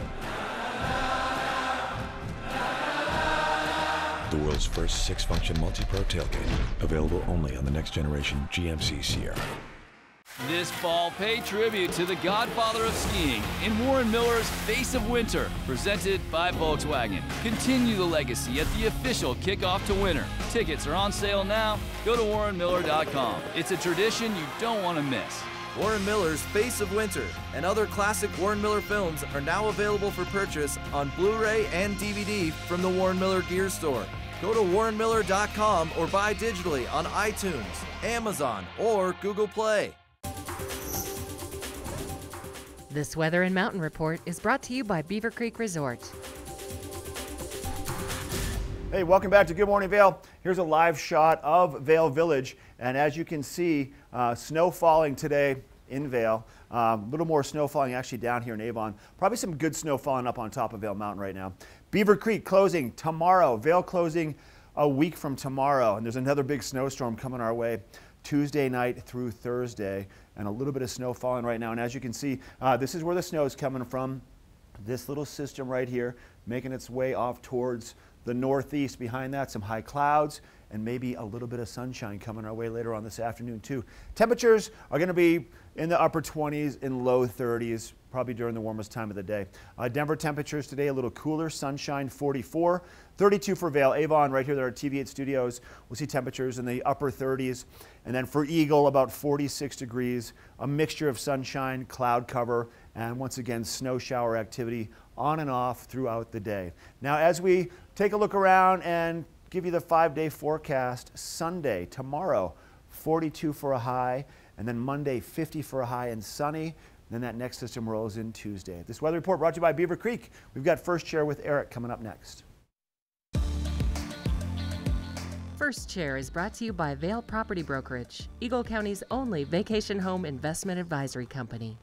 The world's first 6-function multi-pro tailgate, available only on the next generation GMC Sierra. This fall, pay tribute to the godfather of skiing in Warren Miller's Face of Winter, presented by Volkswagen. Continue the legacy at the official kickoff to winter. Tickets are on sale now. Go to warrenmiller.com. It's a tradition you don't want to miss. Warren Miller's Face of Winter and other classic Warren Miller films are now available for purchase on Blu-ray and DVD from the Warren Miller Gear Store. Go to warrenmiller.com or buy digitally on iTunes, Amazon, or Google Play. This Weather and Mountain Report is brought to you by Beaver Creek Resort. Hey, welcome back to Good Morning Vail. Here's a live shot of Vail Village, and as you can see, snow falling today in Vail. A little more snow falling actually down here in Avon. Probably some good snow falling up on top of Vail Mountain right now. Beaver Creek closing tomorrow. Vail closing a week from tomorrow, and there's another big snowstorm coming our way Tuesday night through Thursday, and a little bit of snow falling right now. And as you can see, this is where the snow is coming from. This little system right here, making its way off towards the northeast. Behind that, some high clouds and maybe a little bit of sunshine coming our way later on this afternoon too. Temperatures are going to be in the upper 20s and low 30s, probably during the warmest time of the day. Denver temperatures today a little cooler, sunshine 44, 32 for Vail. Avon right here at our TV8 studios, we'll see temperatures in the upper 30s. And then for Eagle, about 46 degrees, a mixture of sunshine, cloud cover, and once again, snow shower activity on and off throughout the day. Now, as we take a look around and give you the 5-day forecast, Sunday, tomorrow, 42 for a high, and then Monday, 50 for a high and sunny. Then that next system rolls in Tuesday. This weather report brought to you by Beaver Creek. We've got First Chair with Eric coming up next. First Chair is brought to you by Vail Property Brokerage, Eagle County's only vacation home investment advisory company.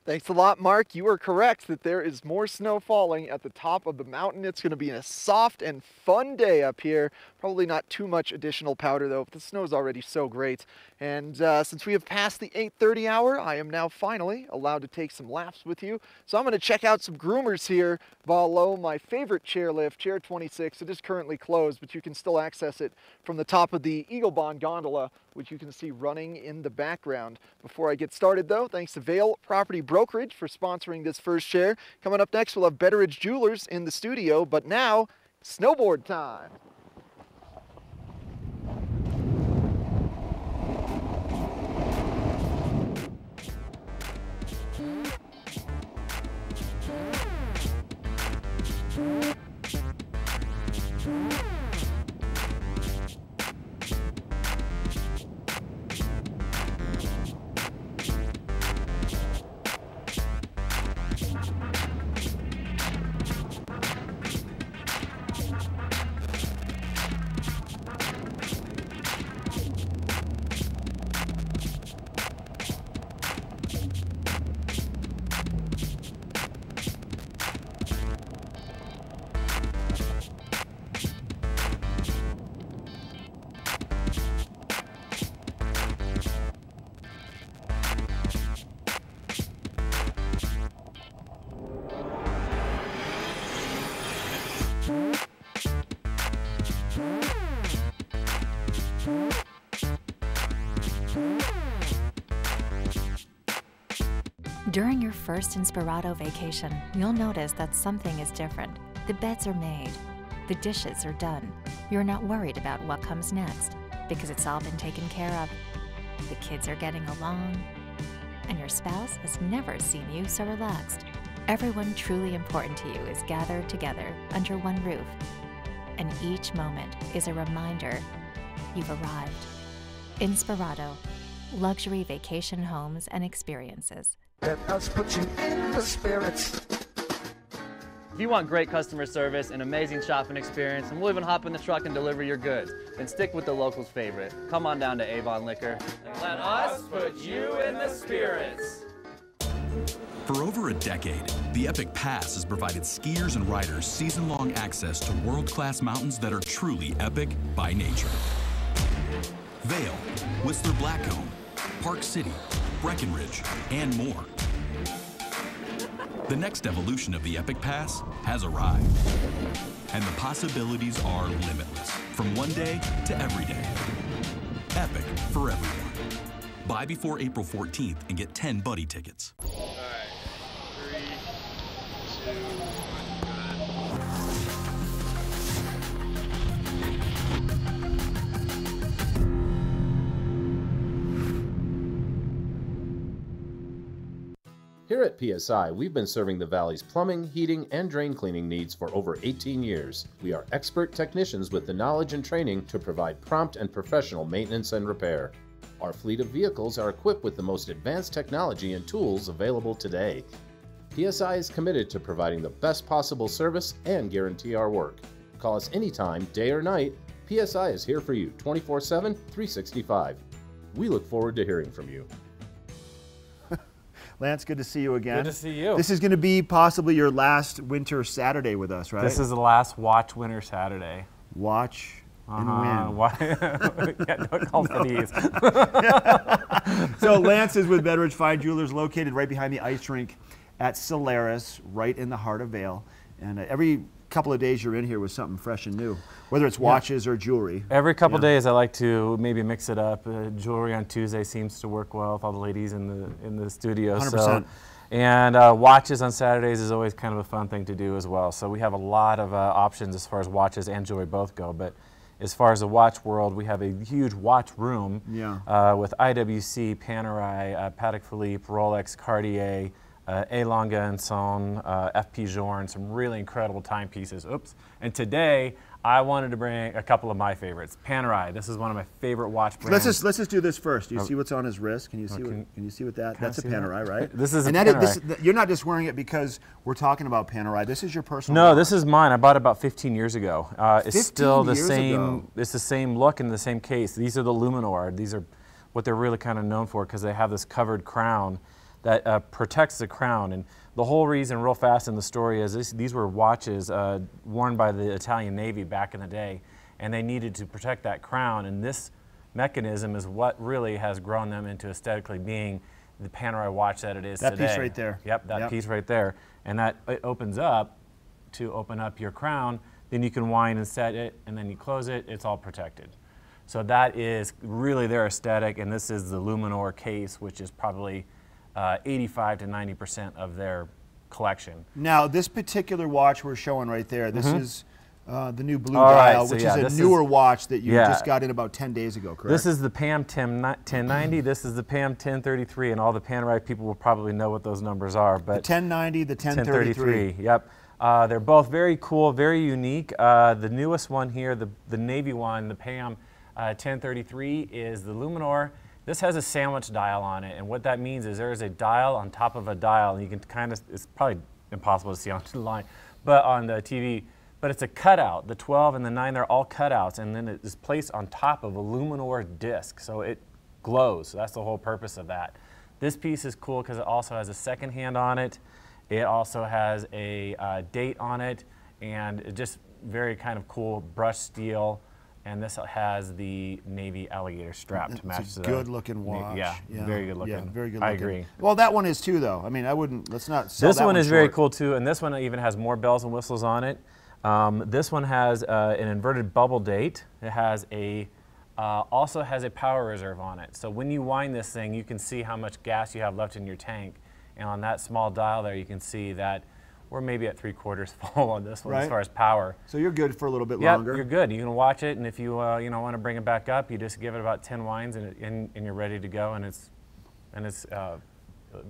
Thanks a lot, Mark. You are correct that there is more snow falling at the top of the mountain. It's going to be a soft and fun day up here. Probably not too much additional powder, though. The snow is already so great. And since we have passed the 8:30 hour, I am now finally allowed to take some laps with you. So I'm going to check out some groomers here below my favorite chairlift, Chair 26. It is currently closed, but you can still access it from the top of the Eagle Bond gondola, which you can see running in the background. Before I get started, though, thanks to Vail Property Brokerage for sponsoring this First Chair. Coming up next, we'll have Betteridge Jewelers in the studio, but now, snowboard time. During your first Inspirato vacation, you'll notice that something is different. The beds are made. The dishes are done. You're not worried about what comes next because it's all been taken care of. The kids are getting along, and your spouse has never seen you so relaxed. Everyone truly important to you is gathered together under one roof, and each moment is a reminder you've arrived. Inspirato, luxury vacation homes and experiences. Let us put you in the spirits. If you want great customer service and amazing shopping experience, and we'll even hop in the truck and deliver your goods, then stick with the locals' favorite. Come on down to Avon Liquor. Let us put you in the spirits. For over a decade, the Epic Pass has provided skiers and riders season-long access to world-class mountains that are truly epic by nature. Vail, Whistler Blackcomb, Park City, Breckenridge, and more. The next evolution of the Epic Pass has arrived, and the possibilities are limitless, from one day to every day. Epic for everyone. Buy before April 14th and get 10 buddy tickets. Here at PSI, we've been serving the Valley's plumbing, heating, and drain cleaning needs for over 18 years. We are expert technicians with the knowledge and training to provide prompt and professional maintenance and repair. Our fleet of vehicles are equipped with the most advanced technology and tools available today. PSI is committed to providing the best possible service and guarantee our work. Call us anytime, day or night. PSI is here for you 24/7, 365. We look forward to hearing from you. Lance, good to see you again. Good to see you. This is going to be possibly your last winter Saturday with us, right? This is the last Watch Winter Saturday. Watch and win. Yeah, don't call for these. So Lance is with Bedridge Fine Jewelers, located right behind the ice rink at Solaris, right in the heart of Vail. And every couple of days you're in here with something fresh and new, whether it's watches or jewelry. Every couple days I like to maybe mix it up. Jewelry on Tuesday seems to work well with all the ladies in the studio. 100%. So, and watches on Saturdays is always kind of a fun thing to do as well. So we have a lot of options as far as watches and jewelry both go. But as far as the watch world, we have a huge watch room with IWC, Panerai, Patek Philippe, Rolex, Cartier, A. Lange & Son, FP Journe, some really incredible timepieces. Oops. And today, I wanted to bring a couple of my favorites. Panerai, this is one of my favorite watch brands. Let's just do this first. Do you see what's on his wrist? Can you see can you see what that? That's a Panerai, right? This is and a Panerai. You're not just wearing it because we're talking about Panerai. This is your personal. No, watch. this is mine. I bought it about 15 years ago. It's still the 15 years same. ago. It's the same look and the same case. These are the Luminor. These are what they're really kind of known for because they have this covered crown that protects the crown. And the whole reason, real fast in the story, is these were watches worn by the Italian Navy back in the day, and they needed to protect that crown. And this mechanism is what really has grown them into aesthetically being the Panerai watch that it is today. That piece right there. Yep, that piece right there. And that it opens up to open up your crown. Then you can wind and set it, and then you close it. It's all protected. So that is really their aesthetic, and this is the Luminor case, which is probably 85 to 90% of their collection. Now, this particular watch we're showing right there, this is the new blue dial, which is a newer watch that you just got in about 10 days ago, correct? This is the PAM 1090, this is the PAM 1033, and all the Panerai people will probably know what those numbers are. But the 1090, the 1033. Yep. They're both very cool, very unique. The newest one here, the Navy one, the PAM 1033, is the Luminor. This has a sandwich dial on it, and what that means is there is a dial on top of a dial, and you can kind of, it's probably impossible to see on the line, but on the TV, but it's a cutout. The 12 and the 9, they're all cutouts, and then it is placed on top of a Luminor disc, so it glows. So that's the whole purpose of that. This piece is cool because it also has a second hand on it. It also has a date on it, and it just very kind of cool brushed steel. And this has the Navy alligator strap to match the good-looking watch. Yeah, very good looking. Yeah, very good looking. I agree. Well, that one is too, though. I mean, I wouldn't. Let's not sell this that one is short. very cool too, and this one even has more bells and whistles on it. This one has an inverted bubble date. It has a also has a power reserve on it. So when you wind this thing, you can see how much gas you have left in your tank. And on that small dial there, you can see that we're maybe at 3/4 full on this one as far as power. So you're good for a little bit Yeah, longer. you're good. You can watch it, and if you want to bring it back up, you just give it about 10 winds, and you're ready to go. And it'll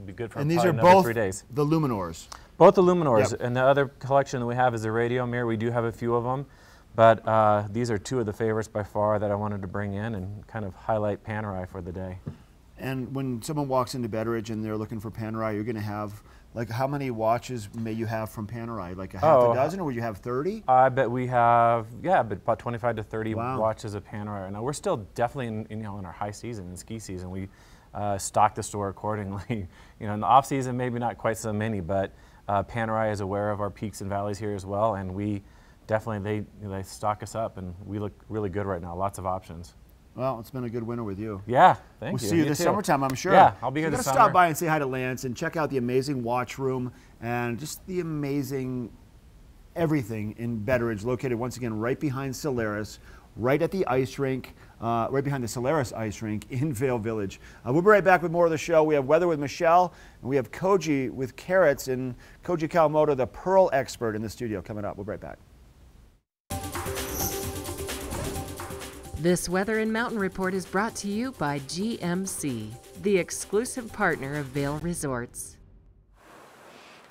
be good for and these probably are another both 3 days. The Luminors. Both the Luminors. Yep. And the other collection that we have is the radio mirror. We do have a few of them. But these are two of the favorites by far that I wanted to bring in and kind of highlight Panerai for the day. And when someone walks into Betteridge and they're looking for Panerai, you're going to have, like, how many watches may you have from Panerai? Like a half a dozen, or would you have 30? I bet we have, but about 25 to 30 Wow. watches of Panerai. Now we're still definitely in our high season, in ski season. We stock the store accordingly. In the off season, maybe not quite so many, but Panerai is aware of our peaks and valleys here as well, and we definitely, they stock us up, and we look really good right now. Lots of options. Well, it's been a good winter with you. Yeah, thank you. We'll see you this too. summertime, I'm sure. Yeah, I'll be here so this summer. summer. Stop by and say hi to Lance and check out the amazing watch room and just the amazing everything in Betteridge, located once again right behind Solaris, right at the ice rink, right behind the Solaris ice rink in Vail Village. We'll be right back with more of the show. We have weather with Michelle, and we have Koji with carrots, and Koji Kawamoto, the pearl expert, in the studio coming up. We'll be right back. This Weather and Mountain Report is brought to you by GMC, the exclusive partner of Vail Resorts.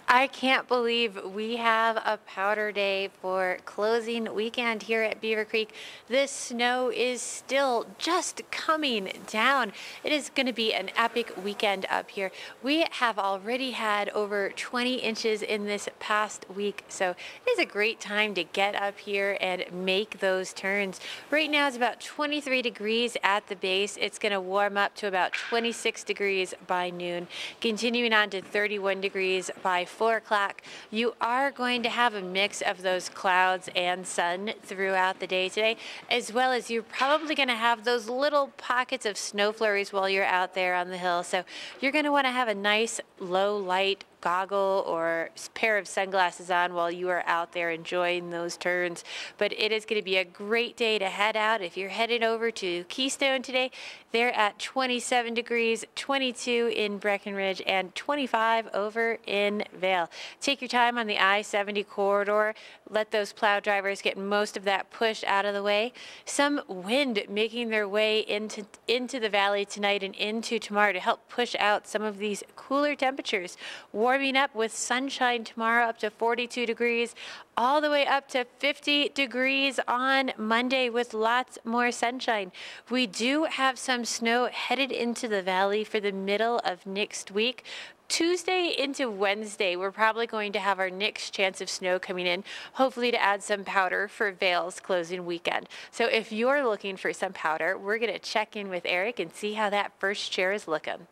I can't believe we have a powder day for closing weekend here at Beaver Creek. This snow is still just coming down. It is going to be an epic weekend up here. We have already had over 20 inches in this past week, so it is a great time to get up here and make those turns. Right now it's about 23 degrees at the base. It's going to warm up to about 26 degrees by noon, continuing on to 31 degrees by 4 o'clock. You are going to have a mix of those clouds and sun throughout the day today, as well as you're probably going to have those little pockets of snow flurries while you're out there on the hill. So you're going to want to have a nice low light goggle or pair of sunglasses on while you are out there enjoying those turns. But it is going to be a great day to head out. If you're headed over to Keystone today, they're at 27 degrees, 22 in Breckenridge, and 25 over in Vail. Take your time on the I-70 corridor. Let those plow drivers get most of that push out of the way. Some wind making their way into the valley tonight and into tomorrow to help push out some of these cooler temperatures. Warming up with sunshine tomorrow up to 42 degrees, all the way up to 50 degrees on Monday with lots more sunshine. We do have some snow headed into the valley for the middle of next week. Tuesday into Wednesday, we're probably going to have our next chance of snow coming in, hopefully to add some powder for Vail's closing weekend. So if you're looking for some powder, we're going to check in with Eric and see how that first chair is looking.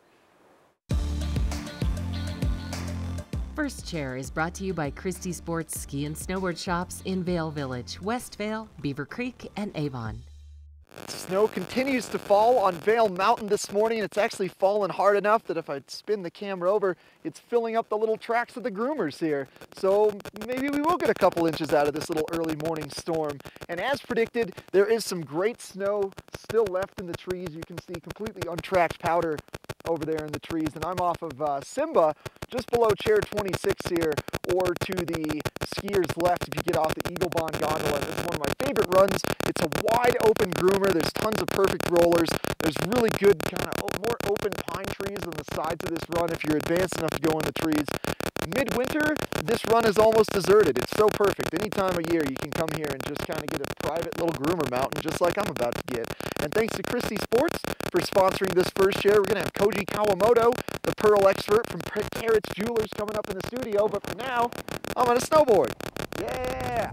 First Chair is brought to you by Christie Sports Ski and Snowboard Shops in Vail Village, West Vail, Beaver Creek, and Avon. Snow continues to fall on Vail Mountain this morning. It's actually fallen hard enough that if I spin the camera over, it's filling up the little tracks of the groomers here. So maybe we will get a couple inches out of this little early morning storm. And as predicted, there is some great snow still left in the trees. You can see completely untracked powder over there in the trees. And I'm off of Simba, just below Chair 26 here, or to the skiers left if you get off the Eagle Bond gondola. This is one of my favorite runs. It's a wide open groomer. There's tons of perfect rollers. There's really good kind of more open pine trees on the sides of this run if you're advanced enough to go in the trees. Midwinter, this run is almost deserted. It's so perfect. Any time of year you can come here and just kind of get a private little groomer mountain just like I'm about to get. And thanks to Christie Sports for sponsoring this first share. We're going to have Koji Kawamoto, the pearl expert from Carrots Jewelers, coming up in the studio. But for now, I'm on a snowboard. Yeah!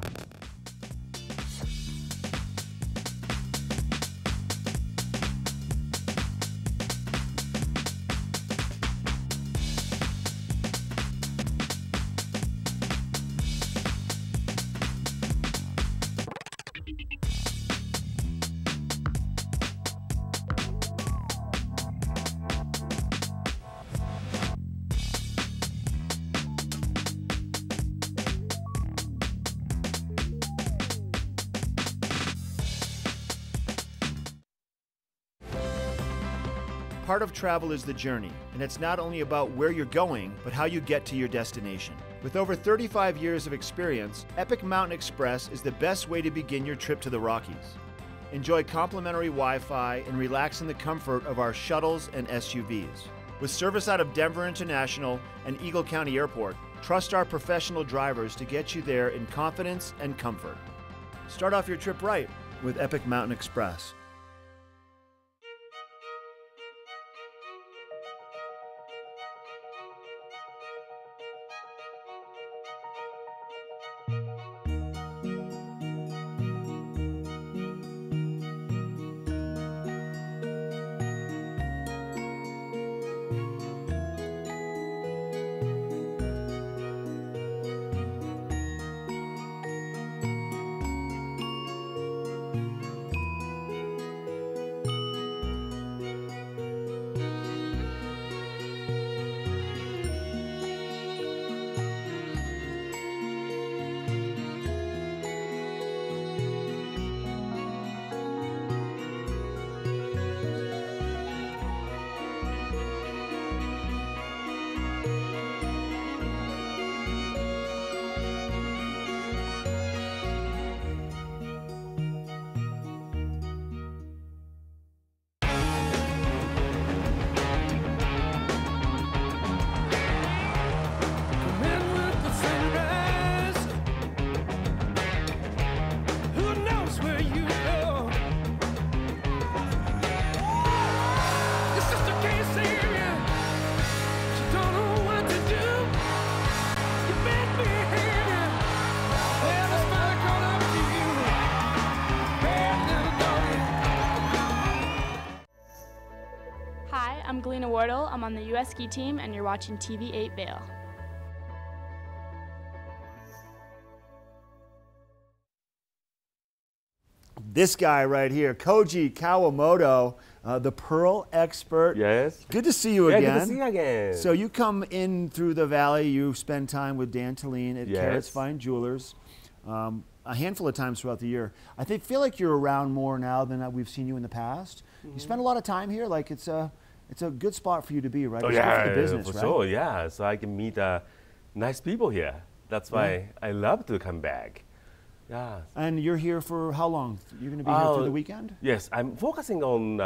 Part of travel is the journey, and it's not only about where you're going, but how you get to your destination. With over 35 years of experience, Epic Mountain Express is the best way to begin your trip to the Rockies. Enjoy complimentary Wi-Fi and relax in the comfort of our shuttles and SUVs. With service out of Denver International and Eagle County Airport, trust our professional drivers to get you there in confidence and comfort. Start off your trip right with Epic Mountain Express. I'm Galena Wardle. I'm on the U.S. ski team, and you're watching TV8 Vail. This guy right here, Koji Kawamoto, the Pearl expert. Yes. Good to see you again. Yeah, good to see you again. So you come in through the valley, you spend time with Dan Talene at Yes. Carrots Fine Jewelers a handful of times throughout the year. I feel like you're around more now than we've seen you in the past. You spend a lot of time here, like it's a good spot for you to be, right? Oh, It's yeah, good for the business, for right? sure, yeah. So I can meet nice people here. That's why I love to come back. Yeah. And you're here for how long? You're going to be here through the weekend? Yes, I'm focusing on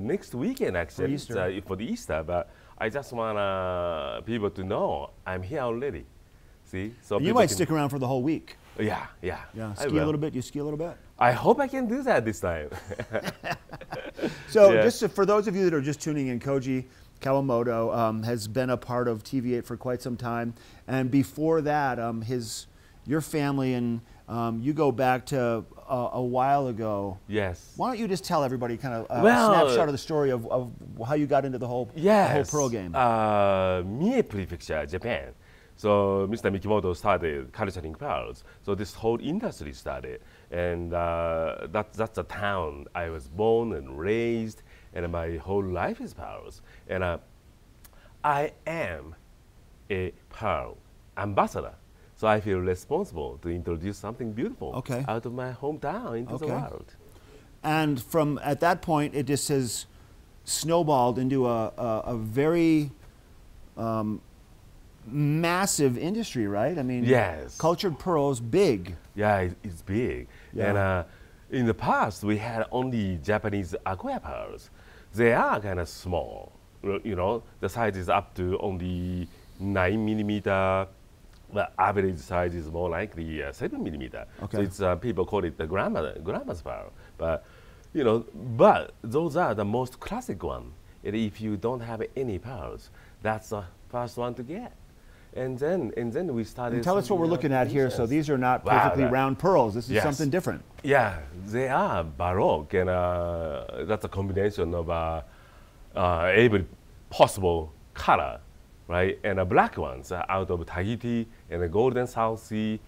next weekend actually. For Easter. For the Easter, but I just want people to know I'm here already. See, so And you might stick around for the whole week. Yeah, yeah. Yeah, I ski a will. little bit. You ski a little bit. I hope I can do that this time. So Yeah. just for those of you that are just tuning in, Koji Kawamoto has been a part of TV8 for quite some time, and before that, your family and you go back to a while ago. Yes. Why don't you just tell everybody kind of a Well, snapshot of the story of how you got into the whole Pearl game? Mie Prefecture, Japan. So Mr. Mikimoto started culturing pearls. So this whole industry started, and that's the town I was born and raised, and my whole life is pearls. And I am a pearl ambassador. So I feel responsible to introduce something beautiful out of my hometown into the world. And from at that point, it just has snowballed into a very massive industry, right? I mean, yes. Cultured pearls, big. Yeah, it's big. Yeah. And in the past, we had only Japanese aqua pearls. They are kind of small. You know, the size is up to only 9 millimeter. The average size is more likely 7 millimeter. Okay. So it's people call it the grandma's pearl. But you know, but those are the most classic one. And if you don't have any pearls, that's the first one to get. And then we started. And tell us what we're looking at here. So these are not perfectly round pearls. This is something different. Yeah, they are baroque, and that's a combination of every possible color, right? And the black ones are out of Tahiti and the golden South Sea,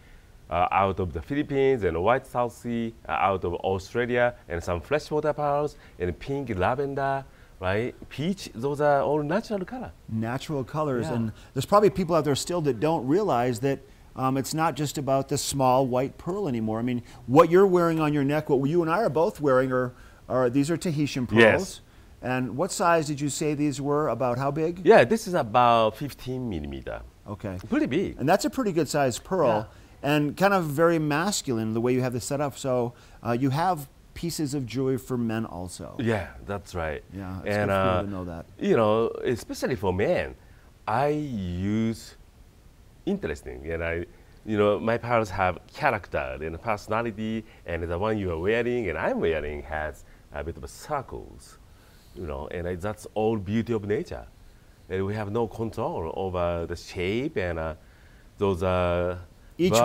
out of the Philippines and the white South Sea, out of Australia, and some freshwater pearls and pink lavender. Right, peach, those are all natural color. Natural colors, Yeah. and there's probably people out there still that don't realize that it's not just about the small white pearl anymore. I mean, what you're wearing on your neck, what you and I are both wearing, are these are Tahitian pearls. Yes. And what size did you say these were? About how big? Yeah, this is about 15 millimeter. Okay. Pretty big. And that's a pretty good sized pearl, and kind of very masculine the way you have this set up. So you have pieces of jewelry for men also. Yeah, that's right. Yeah, it's and good for you to know that. You know, especially for men, I use interesting, and my pearls have character and personality, and the one you are wearing and I'm wearing has a bit of circles, and that's all beauty of nature. And we have no control over the shape and those each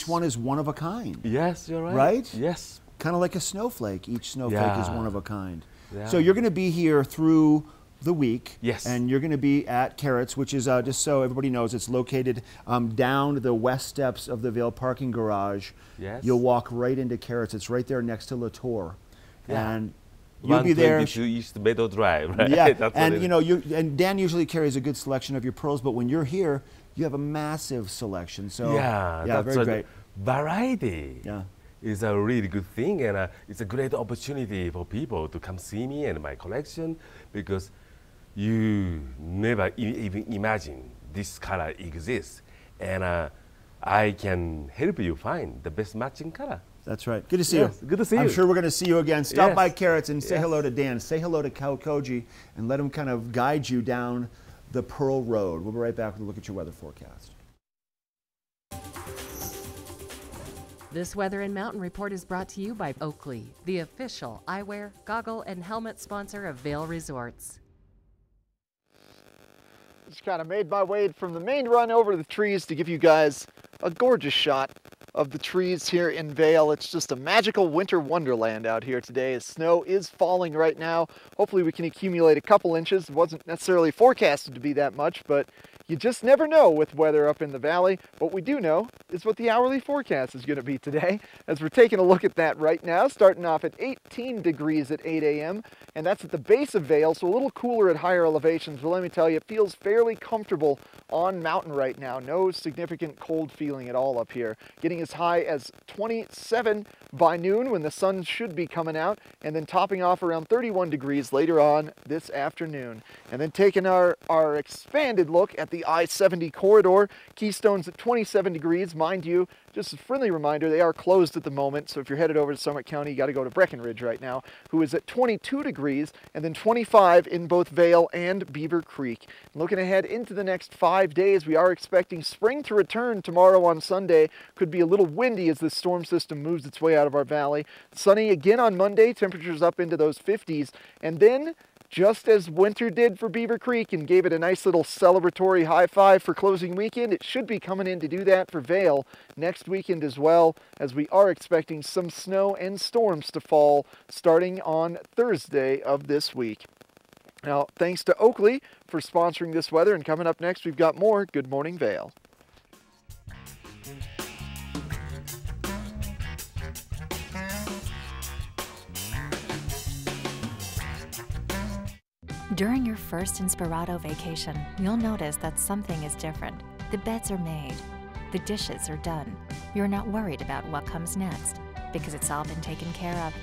one is one of a kind. Yes, you're right. Right? Yes. Kind of like a snowflake. Each snowflake is one of a kind. Yeah. So you're going to be here through the week. Yes. And you're going to be at Carrots, which is, just so everybody knows, it's located down the west steps of the Vail parking garage. Yes. You'll walk right into Carrots. It's right there next to Latour. Yeah. And you'll be there. 122 East Meadow Drive, right? Yeah. That's And and Dan usually carries a good selection of your pearls, but when you're here, you have a massive selection. So that's very great. Variety. Yeah. Is a really good thing, and it's a great opportunity for people to come see me and my collection, because you never even imagine this color exists, and I can help you find the best matching color. That's right. Good to see you. Good to see you. I'm sure we're going to see you again. Stop by Carrots and say hello to Dan. Say hello to Koji and let him kind of guide you down the Pearl Road. We'll be right back with a look at your weather forecast. This Weather and Mountain Report is brought to you by Oakley, the official eyewear, goggle, and helmet sponsor of Vail Resorts. Just kind of made my way from the main run over to the trees to give you guys a gorgeous shot of the trees here in Vail. It's just a magical winter wonderland out here today as snow is falling right now. Hopefully we can accumulate a couple inches. It wasn't necessarily forecasted to be that much, but you just never know with weather up in the valley. What we do know is what the hourly forecast is going to be today, as we're taking a look at that right now, starting off at 18 degrees at 8 a.m., and that's at the base of Vail, so a little cooler at higher elevations, but let me tell you, it feels fairly comfortable on mountain right now. No significant cold feeling at all up here. Getting as high as 27 by noon when the sun should be coming out, and then topping off around 31 degrees later on this afternoon. And then taking our expanded look at the I-70 corridor, Keystone's at 27 degrees. Mind you, just a friendly reminder, they are closed at the moment, so if you're headed over to Summit County, you got to go to Breckenridge right now, who is at 22 degrees, and then 25 in both Vail and Beaver Creek. Looking ahead into the next 5 days, we are expecting spring to return tomorrow on Sunday. Could be a little windy as this storm system moves its way out of our valley. Sunny again on Monday, temperatures up into those 50s, and then just as winter did for Beaver Creek and gave it a nice little celebratory high five for closing weekend, it should be coming in to do that for Vail next weekend as well, as we are expecting some snow and storms to fall starting on Thursday of this week. Now, thanks to Oakley for sponsoring this weather, and coming up next, we've got more Good Morning Vail. During your first Inspirato vacation, you'll notice that something is different. The beds are made. The dishes are done. You're not worried about what comes next because it's all been taken care of.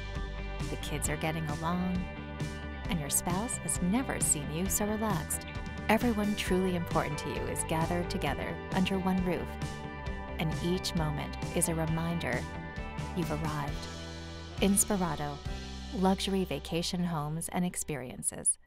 The kids are getting along, and your spouse has never seen you so relaxed. Everyone truly important to you is gathered together under one roof, and each moment is a reminder you've arrived. Inspirato, luxury vacation homes and experiences.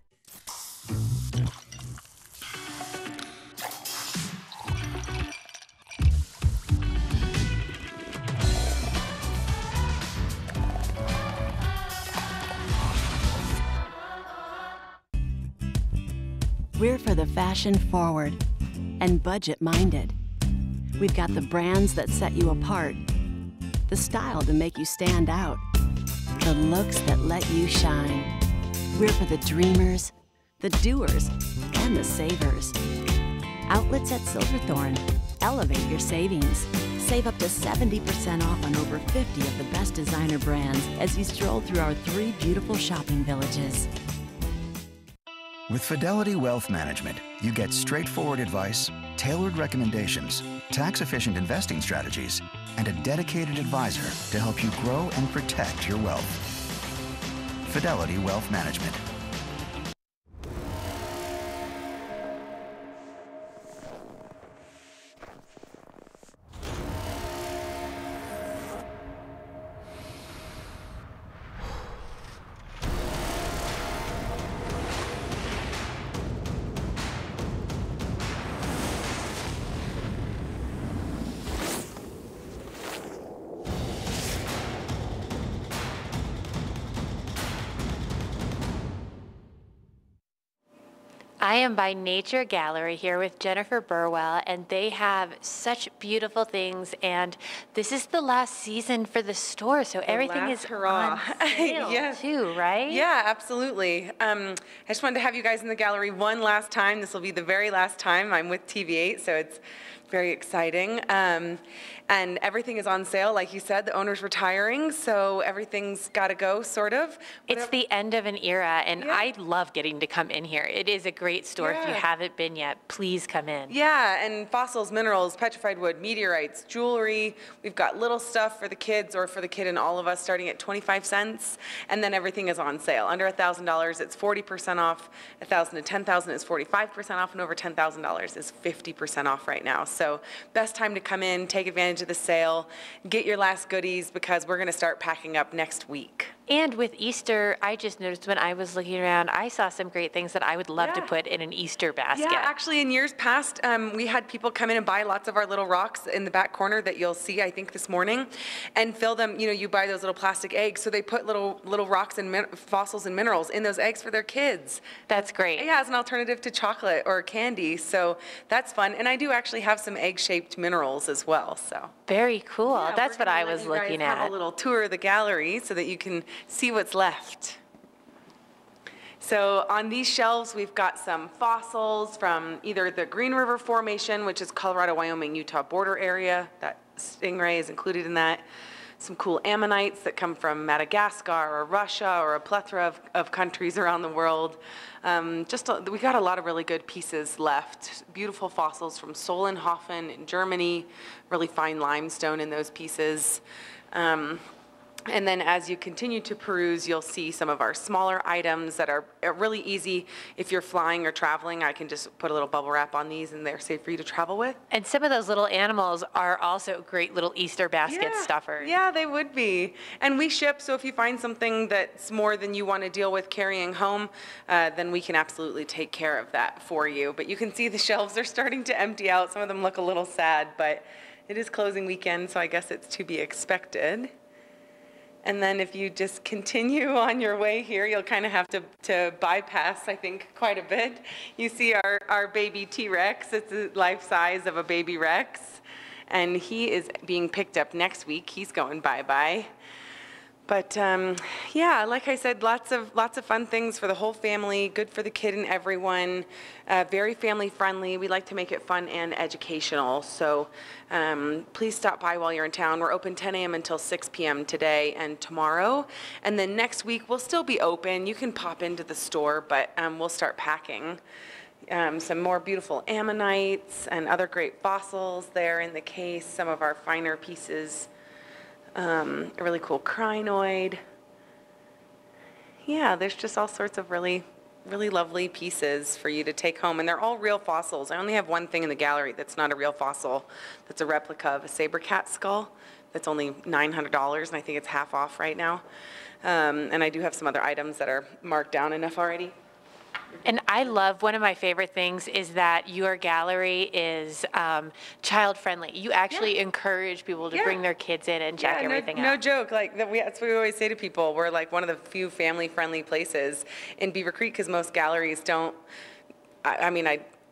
We're for the fashion forward and budget minded. We've got the brands that set you apart, the style to make you stand out, the looks that let you shine. We're for the dreamers, the doers, and the savers. Outlets at Silverthorne. Elevate your savings. Save up to 70% off on over 50 of the best designer brands as you stroll through our 3 beautiful shopping villages. With Fidelity Wealth Management, you get straightforward advice, tailored recommendations, tax-efficient investing strategies, and a dedicated advisor to help you grow and protect your wealth. Fidelity Wealth Management. I am by Nature Gallery here with Jennifer Burwell, and they have such beautiful things, and this is the last season for the store, so everything is on sale Yes. too, right? Yeah, absolutely. I just wanted to have you guys in the gallery one last time. This will be the very last time I'm with TV8, so it's very exciting. And everything is on sale, like you said. The owner's retiring, so everything's got to go, sort of. It's the end of an era, and I love getting to come in here. It is a great store. If you Yeah. haven't been yet, please come in. Yeah, and fossils, minerals, petrified wood, meteorites, jewelry. We've got little stuff for the kids or for the kid and all of us starting at 25 cents, and then everything is on sale. Under $1,000, it's 40% off. 1,000 to 10,000 is 45% off, and over $10,000 is 50% off right now. So best time to come in, take advantage of the sale, get your last goodies because we're going to start packing up next week. And with Easter, I just noticed when I was looking around, I saw some great things that I would love to put in an Easter basket. Yeah, actually in years past, we had people come in and buy lots of our little rocks in the back corner that you'll see, I think, this morning, and fill them, you know, you buy those little plastic eggs, so they put little rocks and fossils and minerals in those eggs for their kids. That's great. Yeah, as an alternative to chocolate or candy, so that's fun. And I do actually have some egg-shaped minerals as well, so. Very cool. Yeah, That's what I was looking at. Have a little tour of the gallery so that you can see what's left. So on these shelves, we've got some fossils from either the Green River Formation, which is Colorado, Wyoming, Utah border area. That stingray is included in that. Some cool ammonites that come from Madagascar or Russia or a plethora of countries around the world. We got a lot of really good pieces left. Beautiful fossils from Solenhofen in Germany, really fine limestone in those pieces. And then as you continue to peruse, you'll see some of our smaller items that are really easy. If you're flying or traveling, I can just put a little bubble wrap on these and they're safe for you to travel with. And some of those little animals are also great little Easter basket stuffers. Yeah, they would be. And we ship, so if you find something that's more than you want to deal with carrying home, then we can absolutely take care of that for you. But you can see the shelves are starting to empty out. Some of them look a little sad, but it is closing weekend, so I guess it's to be expected. And then if you just continue on your way here, you'll kind of have to bypass, I think, quite a bit. You see our baby T-Rex. It's the life size of a baby Rex. And he is being picked up next week. He's going bye-bye. But yeah, like I said, lots of fun things for the whole family, good for the kid and everyone, very family friendly. We like to make it fun and educational. So please stop by while you're in town. We're open 10 a.m. until 6 p.m. today and tomorrow. And then next week we'll still be open. You can pop into the store, but we'll start packing. Some more beautiful ammonites and other great fossils there in the case, some of our finer pieces. A really cool crinoid. Yeah, there's just all sorts of really lovely pieces for you to take home, and they're all real fossils. I only have one thing in the gallery that's not a real fossil, that's a replica of a saber cat skull. That's only $900, and I think it's half off right now. And I do have some other items that are marked down enough already. And I love, one of my favorite things is that your gallery is child friendly. You actually encourage people to bring their kids in and check everything out. No joke, like that's what we always say to people. We're like one of the few family friendly places in Beaver Creek because most galleries don't.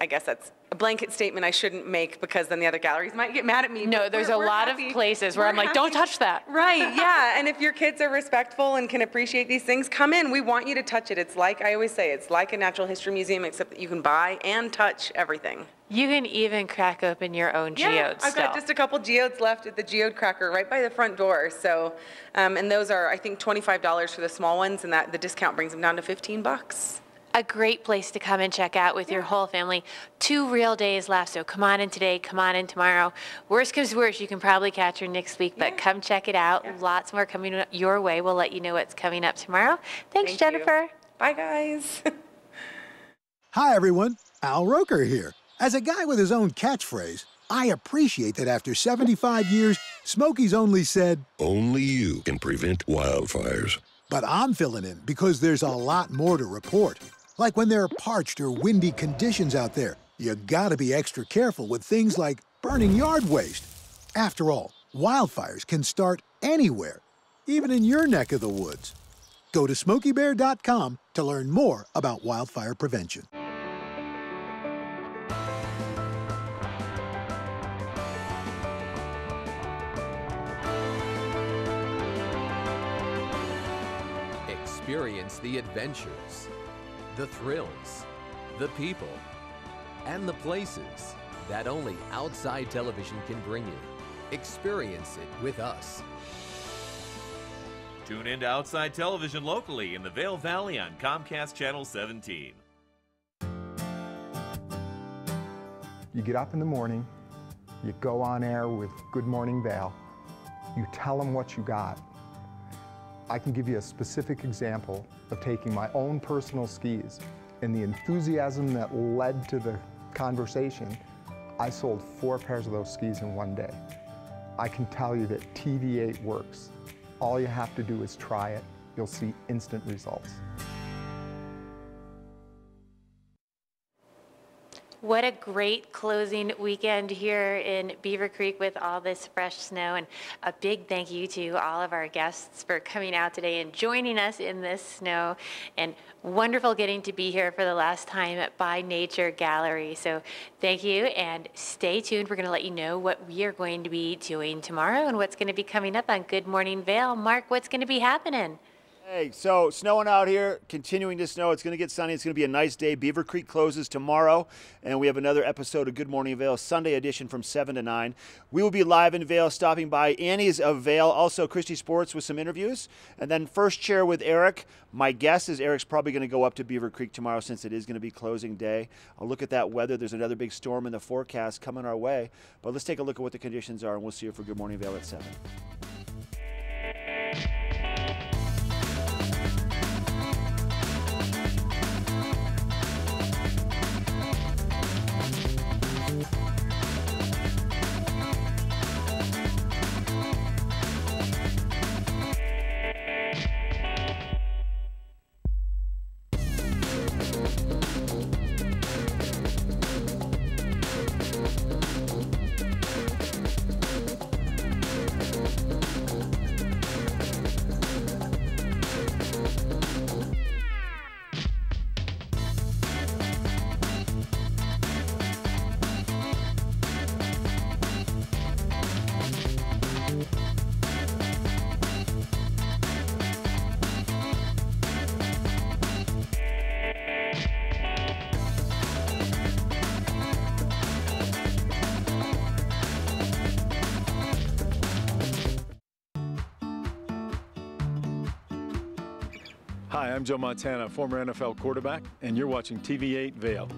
I guess that's a blanket statement I shouldn't make because then the other galleries might get mad at me. No, there's a lot of places where I'm like, don't touch that. Right, yeah, and if your kids are respectful and can appreciate these things, come in. We want you to touch it. It's like, I always say, it's like a natural history museum except that you can buy and touch everything. You can even crack open your own geodes. I've got just a couple geodes left at the geode cracker right by the front door. So, and those are, I think, $25 for the small ones, and that the discount brings them down to $15. A great place to come and check out with your whole family. 2 real days left, so come on in today, come on in tomorrow. Worst comes worst, you can probably catch her next week, but come check it out. Lots more coming your way. We'll let you know what's coming up tomorrow. Thanks, Jennifer. Bye, guys. Hi, everyone. Al Roker here. As a guy with his own catchphrase, I appreciate that after 75 years, Smokey's only said, Only you can prevent wildfires. But I'm filling in because there's a lot more to report. Like when there are parched or windy conditions out there, you gotta be extra careful with things like burning yard waste. After all, wildfires can start anywhere, even in your neck of the woods. Go to SmokeyBear.com to learn more about wildfire prevention. Experience the adventures, the thrills, the people, and the places that only Outside Television can bring you. Experience it with us. Tune in to Outside Television locally in the Vail Valley on Comcast Channel 17. You get up in the morning, you go on air with Good Morning Vail, you tell them what you got. I can give you a specific example of taking my own personal skis and the enthusiasm that led to the conversation. I sold 4 pairs of those skis in one day. I can tell you that TV8 works. All you have to do is try it. You'll see instant results. What a great closing weekend here in Beaver Creek with all this fresh snow. And a big thank you to all of our guests for coming out today and joining us in this snow. And wonderful getting to be here for the last time at By Nature Gallery. So thank you, and stay tuned. We're going to let you know what we are going to be doing tomorrow and what's going to be coming up on Good Morning Vail. Mark, what's going to be happening? Hey, so snowing out here, continuing to snow. It's going to get sunny. It's going to be a nice day. Beaver Creek closes tomorrow, and we have another episode of Good Morning Vail, Sunday edition from 7 to 9. We will be live in Vail, stopping by Annie's of Vail, also Christie Sports with some interviews, and then First Chair with Eric. My guess is Eric's probably going to go up to Beaver Creek tomorrow since it is going to be closing day. I'll look at that weather. There's another big storm in the forecast coming our way, but let's take a look at what the conditions are, and we'll see you for Good Morning Vail at 7. Hi, I'm Joe Montana, former NFL quarterback, and you're watching TV8 Vail.